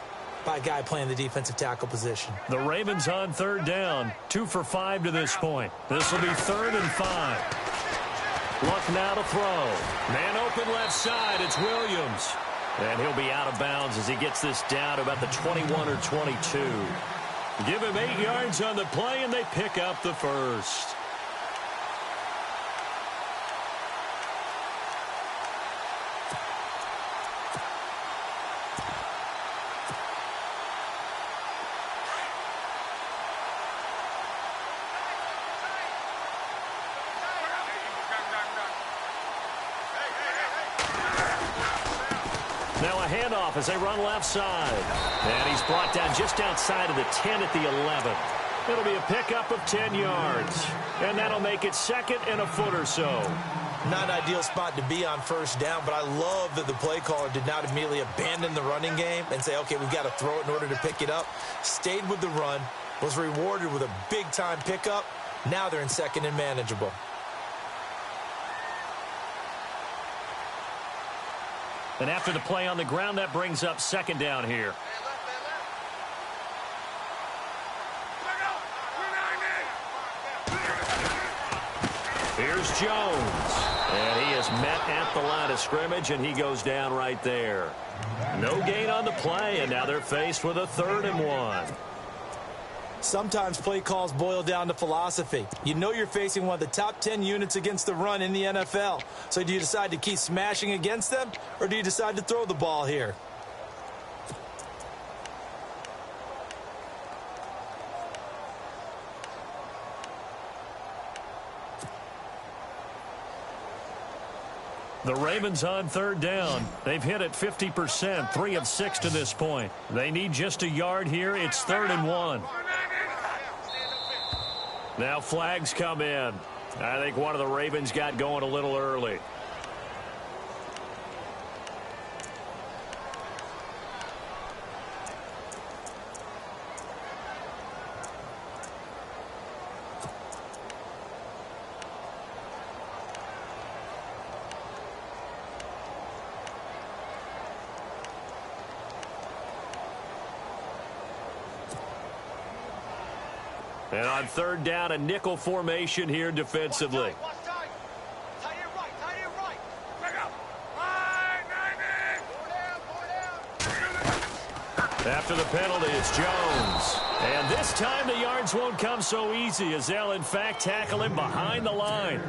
by a guy playing the defensive tackle position. The Ravens on 3rd down. 2 for 5 to this point. This will be 3rd and 5. Luck now to throw. Man open left side. It's Williams. And he'll be out of bounds as he gets this down to about the 21 or 22. Give him 8 yards on the play, and they pick up the first. Now a handoff as they run left side. And he's brought down just outside of the 10 at the 11. It'll be a pickup of 10 yards. And that'll make it 2nd and a foot or so. Not an ideal spot to be on first down, but I love that the play caller did not immediately abandon the running game and say, okay, we've got to throw it in order to pick it up. Stayed with the run, was rewarded with a big-time pickup. Now they're in 2nd and manageable. And after the play on the ground, that brings up 2nd down here. Here's Jones. And he is met at the line of scrimmage, and he goes down right there. No gain on the play, and now they're faced with a 3rd and 1. Sometimes play calls boil down to philosophy. You know you're facing one of the top 10 units against the run in the NFL. So do you decide to keep smashing against them, or do you decide to throw the ball here? The Ravens on third down. They've hit it 50%, 3 of 6 to this point. They need just a yard here. It's 3rd and 1. Now flags come in. I think one of the Ravens got going a little early. And on third down, a nickel formation here defensively. After the penalty, it's Jones. And this time the yards won't come so easy as they'll, in fact, tackle him behind the line.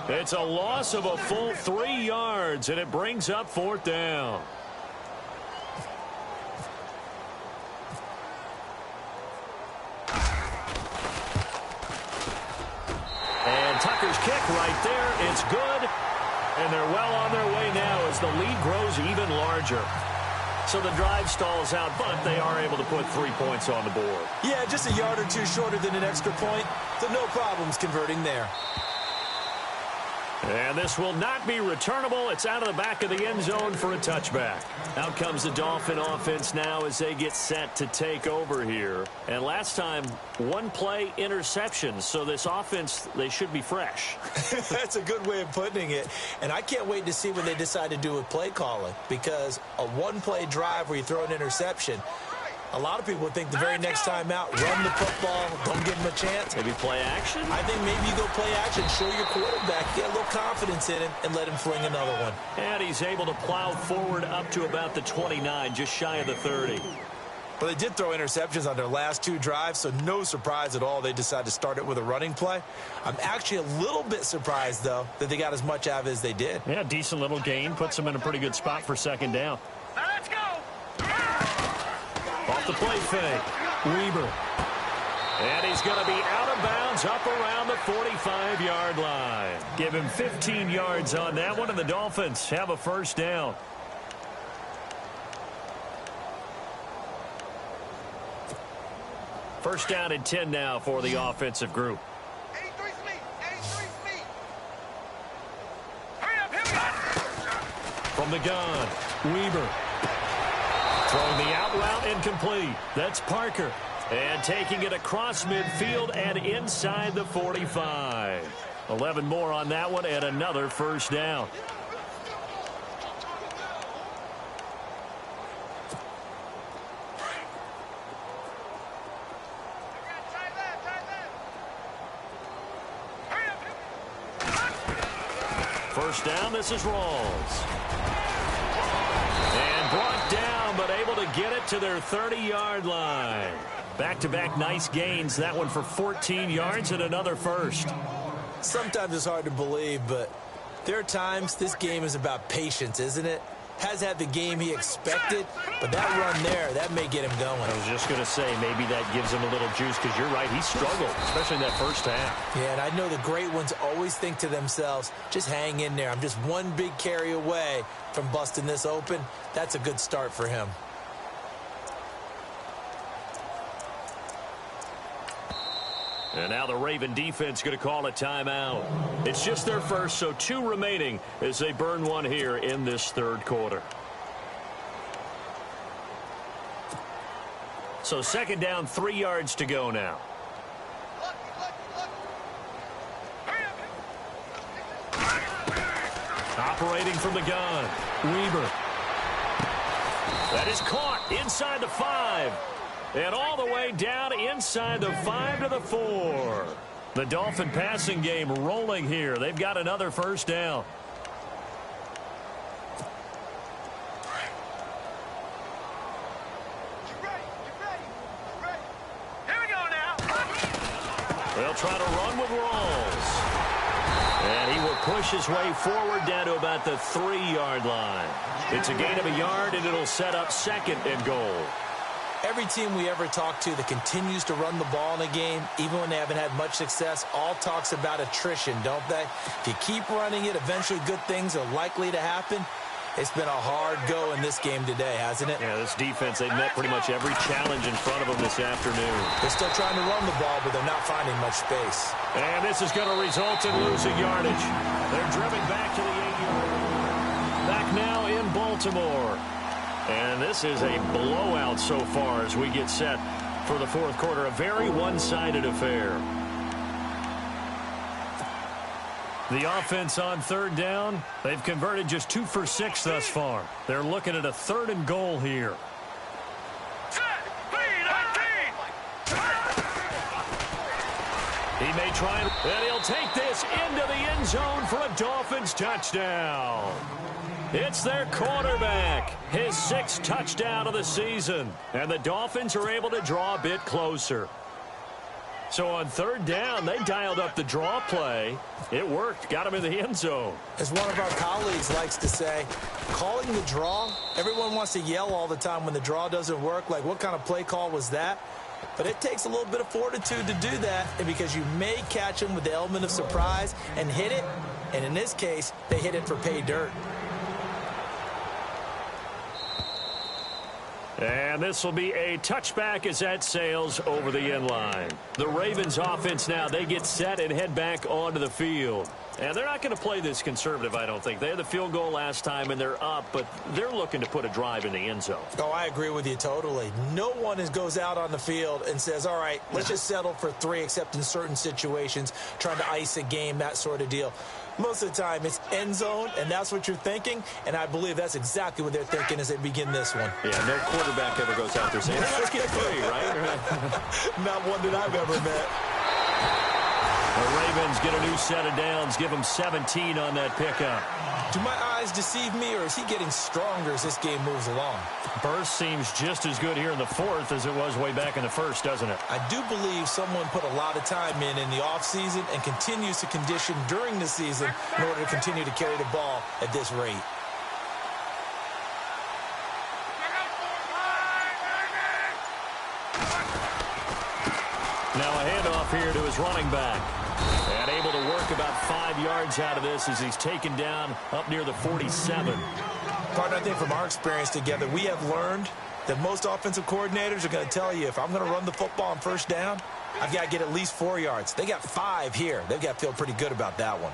It's a loss of a full 3 yards, and it brings up 4th down. Tucker's kick right there. It's good. And they're well on their way now as the lead grows even larger. So the drive stalls out, but they are able to put 3 points on the board. Yeah, just a yard or two shorter than an extra point. So no problems converting there. And this will not be returnable. It's out of the back of the end zone for a touchback. Out comes the Dolphin offense now as they get set to take over here. And last time, 1 play interception. So this offense, they should be fresh. That's a good way of putting it. And I can't wait to see what they decide to do with play calling. Because a 1-play drive where you throw an interception, a lot of people think the very next time out, run the football, don't give them a chance. Maybe play action? I think maybe you go play action, show your quarterback, get a little confidence in him, and let him fling another one. And he's able to plow forward up to about the 29, just shy of the 30. Well, they did throw interceptions on their last 2 drives, so no surprise at all they decided to start it with a running play. I'm actually a little bit surprised, though, that they got as much out of it as they did. Yeah, decent little gain. Puts them in a pretty good spot for 2nd down. Now let's go. Off the play fake. Weber. And he's going to be out of bounds up around the 45-yard line. Give him 15 yards on that one, and the Dolphins have a 1st down. First down and 10 now for the offensive group. 83's me. 83's me. Hurry up, here we go. From the gun, Weber. Throwing the out route incomplete. That's Parker. And taking it across midfield and inside the 45. 11 more on that one and another 1st down. First down, this is Rawls. And brought down, but able to get it to their 30-yard line. Back-to-back nice gains. That one for 14 yards and another 1st. Sometimes it's hard to believe, but there are times this game is about patience, isn't it? Has had the game he expected, but that run there, that may get him going. I was just going to say, maybe that gives him a little juice, because you're right, he struggled, especially in that 1st half. Yeah, and I know the great ones always think to themselves, just hang in there. I'm just one big carry away from busting this open. That's a good start for him. And now the Raven defense going to call a timeout. It's just their 1st, so 2 remaining as they burn one here in this 3rd quarter. So 2nd down, 3 yards to go now. Operating from the gun, Weber. That is caught inside the 5. And all the way down inside the 5 to the 4. The Dolphin passing game rolling here. They've got another 1st down. Here we go now. They'll try to run with Rawls. And he will push his way forward down to about the 3-yard line. It's a gain of a yard, and it'll set up 2nd and goal. Every team we ever talk to that continues to run the ball in a game, even when they haven't had much success, all talks about attrition, don't they? If you keep running it, eventually good things are likely to happen. It's been a hard go in this game today, hasn't it? Yeah, this defense, they've met pretty much every challenge in front of them this afternoon. They're still trying to run the ball, but they're not finding much space. And this is going to result in losing yardage. They're driven back to the 8-yard line. Back now in Baltimore. And this is a blowout so far as we get set for the fourth quarter. A very one-sided affair. The offense on third down, they've converted just 2 for 6 thus far. They're looking at a 3rd and goal here. He may try and he'll take this into the end zone for a Dolphins touchdown. It's their quarterback, his 6th touchdown of the season. And the Dolphins are able to draw a bit closer. So on third down, they dialed up the draw play. It worked. Got him in the end zone. As one of our colleagues likes to say, calling the draw, everyone wants to yell all the time when the draw doesn't work. Like, what kind of play call was that? But it takes a little bit of fortitude to do that, and because you may catch them with the element of surprise and hit it. And in this case, they hit it for pay dirt. And this will be a touchback as that sails over the end line. The Ravens offense now, they get set and head back onto the field. And they're not going to play this conservative, I don't think. They had the field goal last time, and they're up, but they're looking to put a drive in the end zone. Oh, I agree with you totally. No one goes out on the field and says, all right, let's just settle for 3, except in certain situations, trying to ice a game, that sort of deal. Most of the time, it's end zone, and that's what you're thinking, and I believe that's exactly what they're thinking as they begin this one. Yeah, no quarterback ever goes out there saying, let's get 3, right? Not one that I've ever met. The Ravens get a new set of downs, give them 17 on that pickup. Do my eyes deceive me, or is he getting stronger as this game moves along? Burst seems just as good here in the 4th as it was way back in the 1st, doesn't it? I do believe someone put a lot of time in the offseason and continues to condition during the season in order to continue to carry the ball at this rate. Now a handoff here to his running back. And able to work about 5 yards out of this as he's taken down up near the 47. Partner, I think from our experience together, we have learned that most offensive coordinators are going to tell you, if I'm going to run the football on first down, I've got to get at least 4 yards. They got 5 here. They've got to feel pretty good about that one.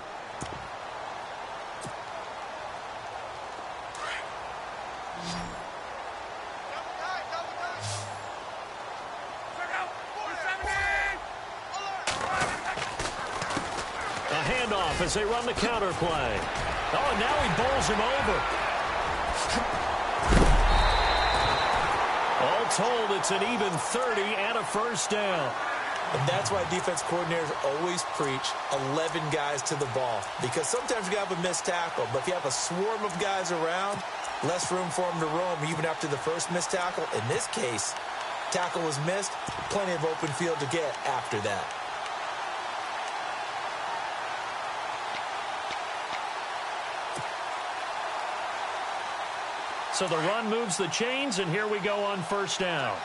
As they run the counter play. Oh, and now he bowls him over. All told, it's an even 30 and a first down. And that's why defense coordinators always preach 11 guys to the ball. Because sometimes you have a missed tackle, but if you have a swarm of guys around, less room for them to roam even after the first missed tackle. In this case, tackle was missed, plenty of open field to get after that. So the run moves the chains, and here we go on first down.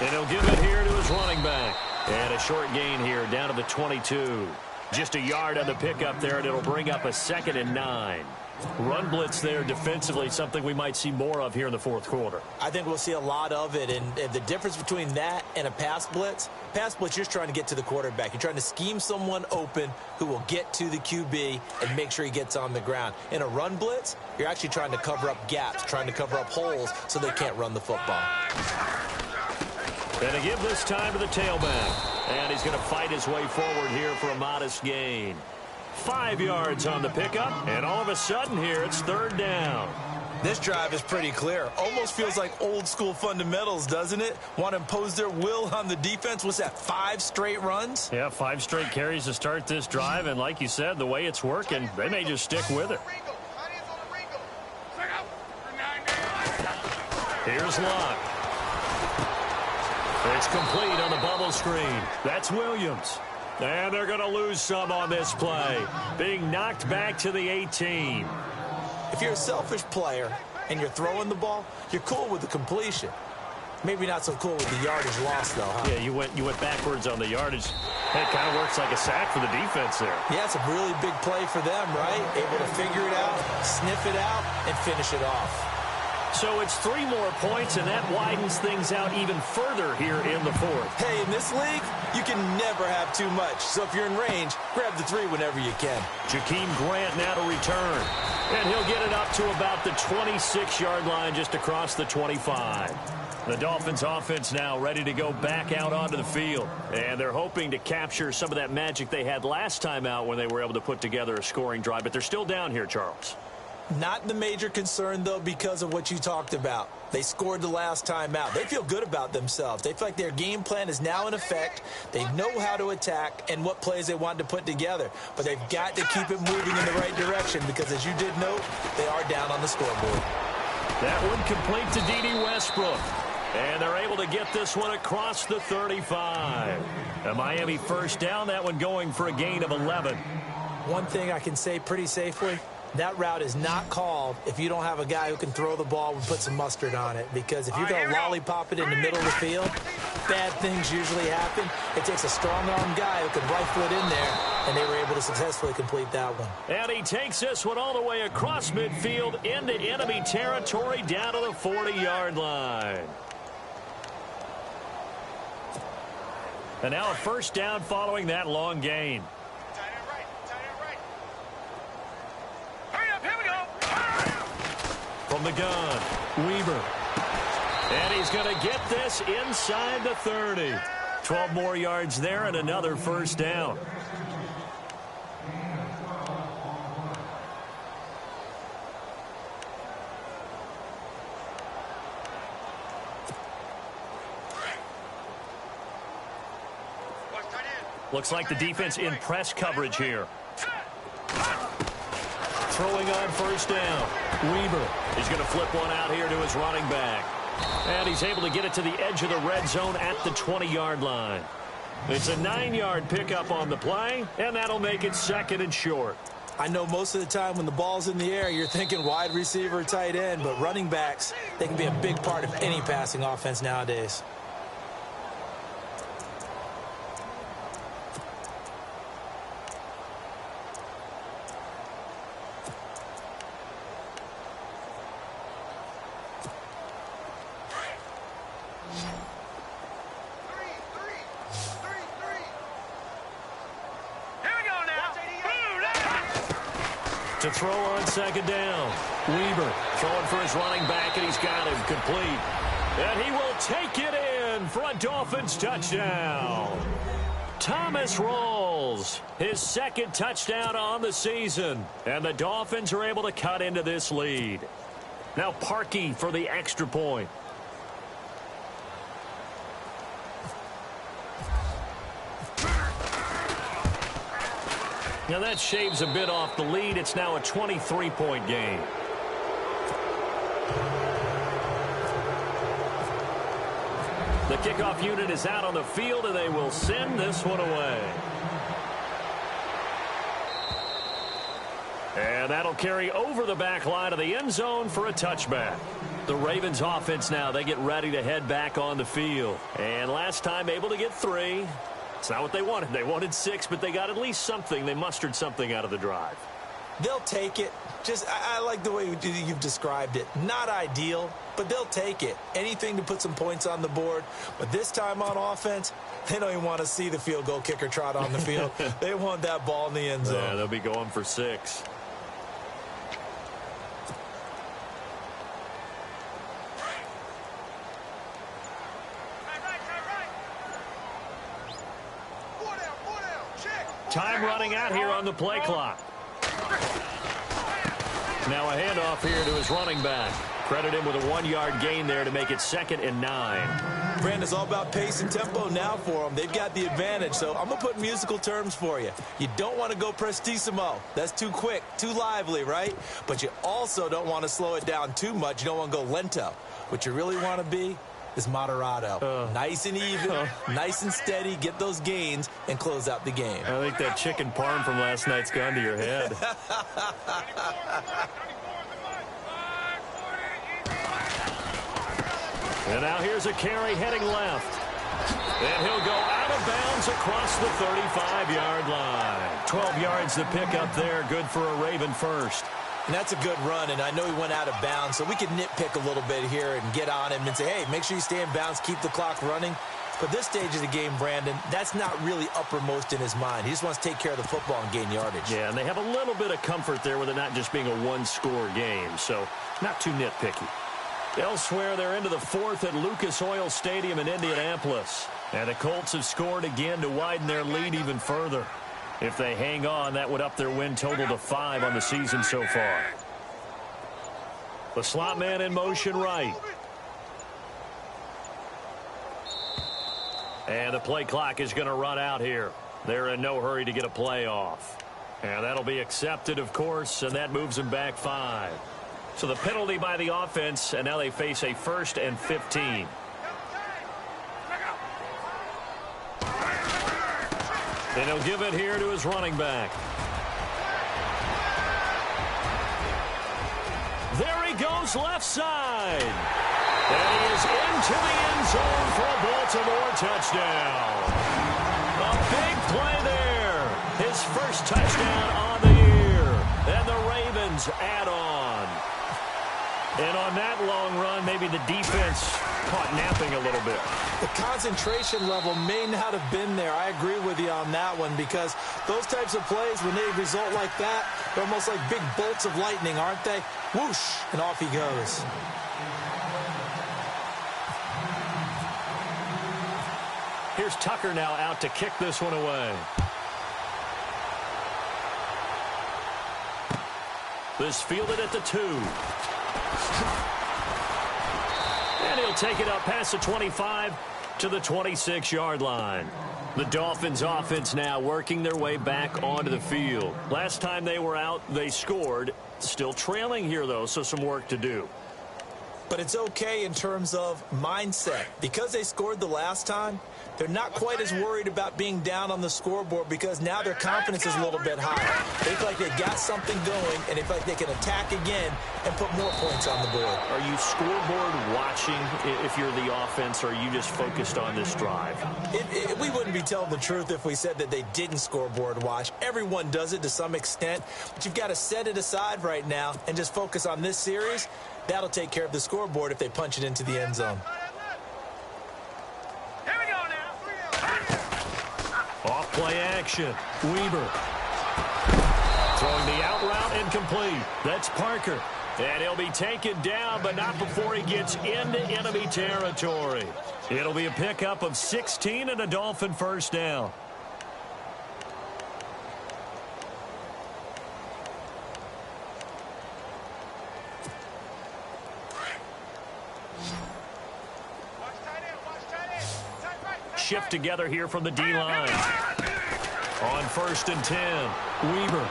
And he'll give it here to his running back. And a short gain here down to the 22. Just a yard on the pickup there, and it'll bring up a 2nd and 9. Run blitz there defensively, something we might see more of here in the fourth quarter. I think we'll see a lot of it, and the difference between that and a pass blitz, you're just trying to get to the quarterback. You're trying to scheme someone open who will get to the QB and make sure he gets on the ground. In a run blitz, you're actually trying to cover up gaps, trying to cover up holes so they can't run the football. And to give this time to the tailback. And he's going to fight his way forward here for a modest gain. 5 yards on the pickup, and all of a sudden here it's third down. This drive is pretty clear. Almost feels like old school fundamentals, doesn't it? Want to impose their will on the defense. What's that, 5 straight runs? Yeah, 5 straight carries to start this drive, and like you said, the way it's working, they may just stick with it. Here's Locke. It's complete on the bubble screen. That's Williams. And they're going to lose some on this play. Being knocked back to the 18. If you're a selfish player and you're throwing the ball, you're cool with the completion. Maybe not so cool with the yardage loss, though, huh? Yeah, you went backwards on the yardage. It kind of works like a sack for the defense there. Yeah, it's a really big play for them, right? Able to figure it out, sniff it out, and finish it off. So it's 3 more points, and that widens things out even further here in the fourth. Hey, in this league, you can never have too much. So if you're in range, grab the 3 whenever you can. Jakeem Grant now to return. And he'll get it up to about the 26-yard line, just across the 25. The Dolphins offense now ready to go back out onto the field. And they're hoping to capture some of that magic they had last time out when they were able to put together a scoring drive. But they're still down here, Charles. Not the major concern, though, because of what you talked about. They scored the last time out. They feel good about themselves. They feel like their game plan is now in effect. They know how to attack and what plays they want to put together. But they've got to keep it moving in the right direction because, as you did note, they are down on the scoreboard. That one complete to D.D. Westbrook. And they're able to get this one across the 35. A Miami first down, that one going for a gain of 11. One thing I can say pretty safely, that route is not called if you don't have a guy who can throw the ball and put some mustard on it. Because if you're going to lollipop it in the middle of the field, bad things usually happen. It takes a strong-arm guy who can rifle it in there, and they were able to successfully complete that one. And he takes this one all the way across midfield into enemy territory down to the 40-yard line. And now a first down following that long gain. From the gun, Weaver. And he's going to get this inside the 30. 12 more yards there and another first down. Looks like the defense in press coverage here. Throwing on first down. Weaver is going to flip one out here to his running back. And he's able to get it to the edge of the red zone at the 20-yard line. It's a 9-yard pickup on the play, and that'll make it second and short. I know most of the time when the ball's in the air, you're thinking wide receiver, tight end, but running backs, they can be a big part of any passing offense nowadays. To throw on second down. Weaver throwing for his running back, and he's got him complete. And he will take it in for a Dolphins touchdown. Thomas Rawls, his second touchdown on the season. And the Dolphins are able to cut into this lead. Now Parkey for the extra point. Now that shaves a bit off the lead. It's now a 23-point game. The kickoff unit is out on the field, and they will send this one away. And that'll carry over the back line of the end zone for a touchback. The Ravens offense now, they get ready to head back on the field. And last time able to get 3. It's not what they wanted. They wanted 6, but they got at least something. They mustered something out of the drive. They'll take it. I like the way you've described it. Not ideal, but they'll take it. Anything to put some points on the board. But this time on offense, they don't even want to see the field goal kicker trot on the field. They want that ball in the end zone. Yeah, they'll be going for 6. Time running out here on the play clock. Now a handoff here to his running back. Credit him with a 1-yard gain there to make it 2nd and 9. Brandon, it's all about pace and tempo now for them. They've got the advantage, so I'm going to put musical terms for you. You don't want to go prestissimo. That's too quick, too lively, right? But you also don't want to slow it down too much. You don't want to go lento. What you really want to be is Moderado. Nice and even, nice and steady, get those gains, and close out the game. I think that chicken parm from last night's gone to your head. And now here's a carry heading left. And he'll go out of bounds across the 35-yard line. 12 yards to pick up there. Good for a Raven first. And that's a good run, and I know he went out of bounds, so we can nitpick a little bit here and get on him and say, hey, make sure you stay in bounds, keep the clock running. But this stage of the game, Brandon, that's not really uppermost in his mind. He just wants to take care of the football and gain yardage. Yeah, and they have a little bit of comfort there with it not just being a one-score game, so not too nitpicky. Elsewhere, they're into the fourth at Lucas Oil Stadium in Indianapolis. And the Colts have scored again to widen their lead even further. If they hang on, that would up their win total to 5 on the season so far. The slot man in motion right. And the play clock is going to run out here. They're in no hurry to get a play off. And that'll be accepted, of course, and that moves them back 5. So the penalty by the offense, and now they face a 1st and 15. And he'll give it here to his running back. There he goes left side. And he is into the end zone for a Baltimore touchdown. A big play there. His first touchdown on the year. And the Ravens add on. And on that long run, maybe the defense caught napping a little bit. The concentration level may not have been there. I agree with you on that one, because those types of plays, when they result like that, they're almost like big bolts of lightning, aren't they? Whoosh, and off he goes. Here's Tucker now out to kick this one away. This fielded at the 2. And he'll take it up past the 25 to the 26-yard line. The Dolphins offense now working their way back onto the field. Last time they were out, they scored. Still trailing here, though, so some work to do. But it's okay in terms of mindset. Because they scored the last time, they're not quite as worried about being down on the scoreboard, because now their confidence is a little bit higher. They feel like they got something going, and they feel like they can attack again and put more points on the board. Are you scoreboard watching if you're the offense, or are you just focused on this drive? We wouldn't be telling the truth if we said that they didn't scoreboard watch. Everyone does it to some extent, but you've got to set it aside right now and just focus on this series. That'll take care of the scoreboard if they punch it into the end zone. Here we go now. Off play action. Weber. Throwing the out route incomplete. That's Parker. And he'll be taken down, but not before he gets into enemy territory. It'll be a pickup of 16 and a Dolphin first down. Shift together here from the D-line. On 1st and 10, Weber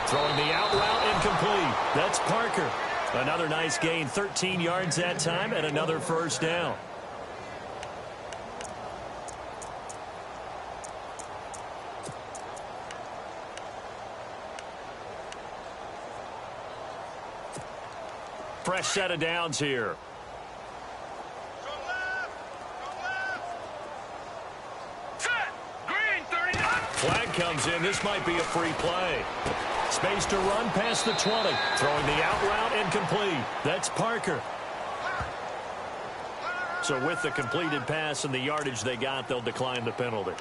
throwing the out route incomplete. That's Parker. Another nice gain, 13 yards that time, and another first down. Fresh set of downs here. Flag comes in. This might be a free play. Space to run past the 20. Throwing the out route incomplete. That's Parker. So with the completed pass and the yardage they got, they'll decline the penalty.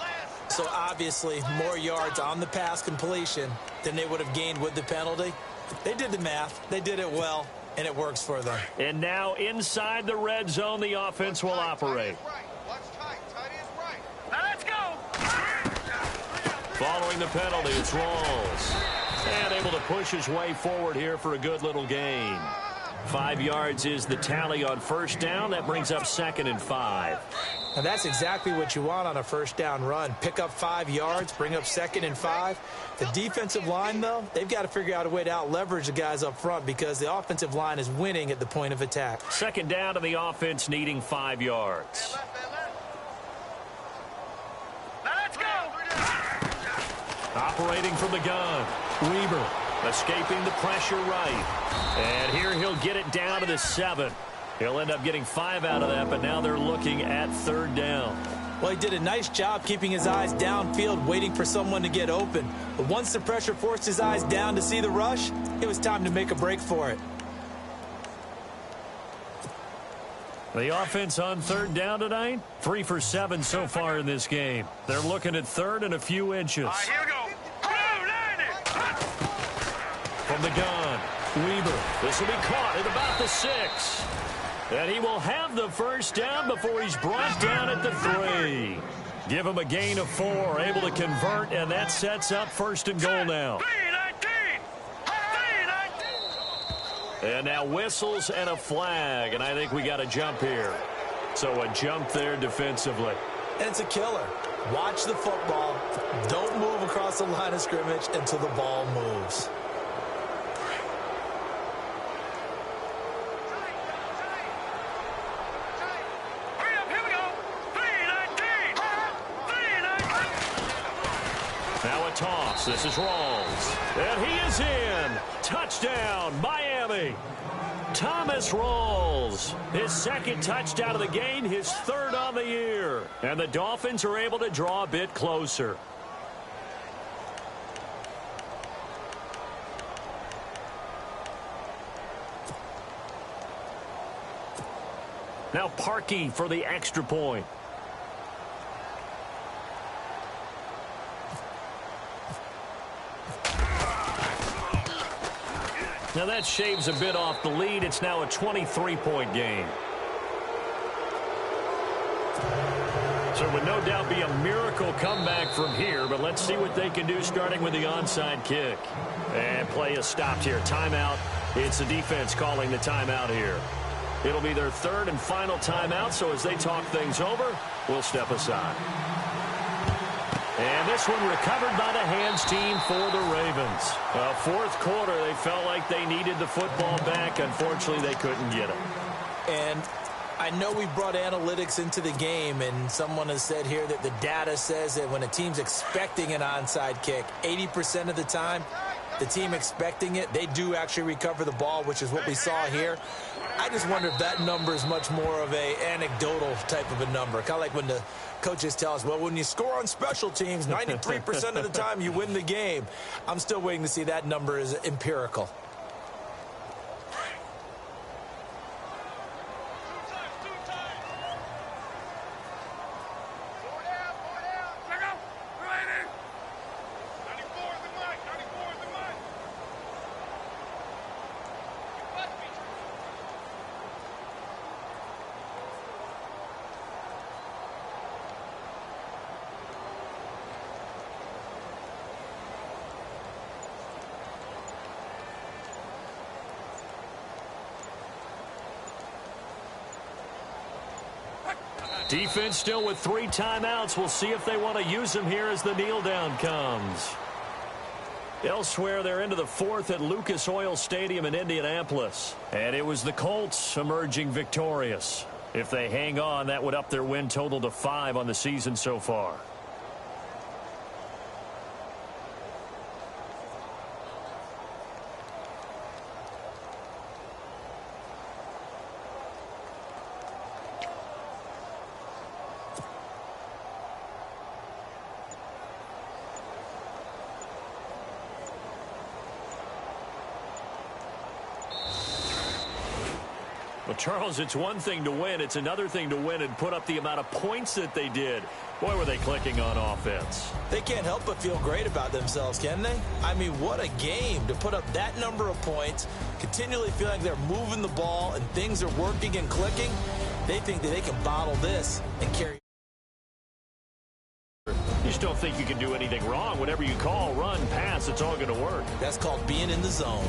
So obviously more yards on the pass completion than they would have gained with the penalty. They did the math. They did it well, and it works for them. And now inside the red zone, the offense will operate. Following the penalty, it's Rawls. And able to push his way forward here for a good little gain. 5 yards is the tally on first down. That brings up 2nd and 5. And that's exactly what you want on a first down run. Pick up 5 yards, bring up 2nd and 5. The defensive line, though, they've got to figure out a way to out-leverage the guys up front because the offensive line is winning at the point of attack. 2nd down to the offense, needing 5 yards. Let's go. Operating from the gun. Weber escaping the pressure right. And here he'll get it down to the 7. He'll end up getting 5 out of that, but now they're looking at 3rd down. Well, he did a nice job keeping his eyes downfield, waiting for someone to get open. But once the pressure forced his eyes down to see the rush, it was time to make a break for it. The offense on 3rd down tonight, 3 for 7 so far in this game. They're looking at 3rd and a few inches. All right, here we go. From the gun, Weber. This will be caught at about the 6. And he will have the first down before he's brought down at the 3. Give him a gain of 4, able to convert, and that sets up 1st and goal now. And now whistles and a flag, and I think we got a jump here. So a jump there defensively. And it's a killer. Watch the football. Don't move across the line of scrimmage until the ball moves. Now a toss. This is Rawls. And he is in. Touchdown, Miami. Thomas Rawls. His 2nd touchdown of the game, his 3rd on the year. And the Dolphins are able to draw a bit closer. Now Parkey for the extra point. Now that shaves a bit off the lead. It's now a 23-point game. So it would no doubt be a miracle comeback from here, but let's see what they can do starting with the onside kick. And play is stopped here. Timeout. It's the defense calling the timeout here. It'll be their 3rd and final timeout, so as they talk things over, we'll step aside. And this one recovered by the hands team for the Ravens. 4th quarter, they felt like they needed the football back. Unfortunately, they couldn't get it. And I know we brought analytics into the game, and someone has said here that the data says that when a team's expecting an onside kick, 80% of the time, the team expecting it, they do actually recover the ball, which is what we saw here. I just wonder if that number is much more of a anecdotal type of a number. Kind of like when the coaches tell us, well, when you score on special teams, 93% of the time you win the game. I'm still waiting to see that number is empirical. Defense still with 3 timeouts. We'll see if they want to use them here as the kneel down comes. Elsewhere, they're into the 4th at Lucas Oil Stadium in Indianapolis. And it was the Colts emerging victorious. If they hang on, that would up their win total to 5 on the season so far. Well, Charles, it's one thing to win. It's another thing to win and put up the amount of points that they did. Boy, were they clicking on offense. They can't help but feel great about themselves, can they? I mean, what a game to put up that number of points, continually feel like they're moving the ball and things are working and clicking. They think that they can bottle this and carry. You just don't think you can do anything wrong. Whatever you call, run, pass, it's all going to work. That's called being in the zone.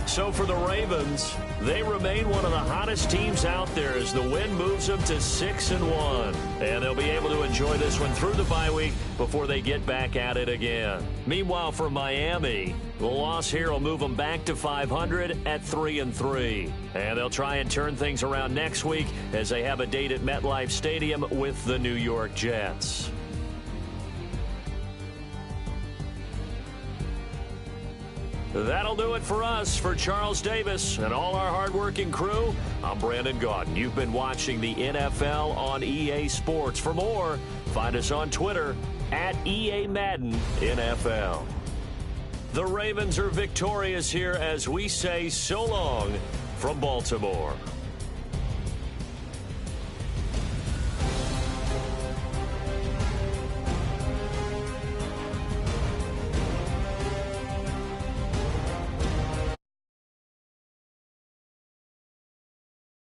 So for the Ravens, they remain one of the hottest teams out there as the win moves them to 6-1. And they'll be able to enjoy this one through the bye week before they get back at it again. Meanwhile, for Miami, the loss here will move them back to 500 at 3-3. And they'll try and turn things around next week as they have a date at MetLife Stadium with the New York Jets. That'll do it for us. For Charles Davis and all our hardworking crew, I'm Brandon Gaudin. You've been watching the NFL on EA Sports. For more, find us on Twitter at EA Madden NFL. The Ravens are victorious here as we say so long from Baltimore.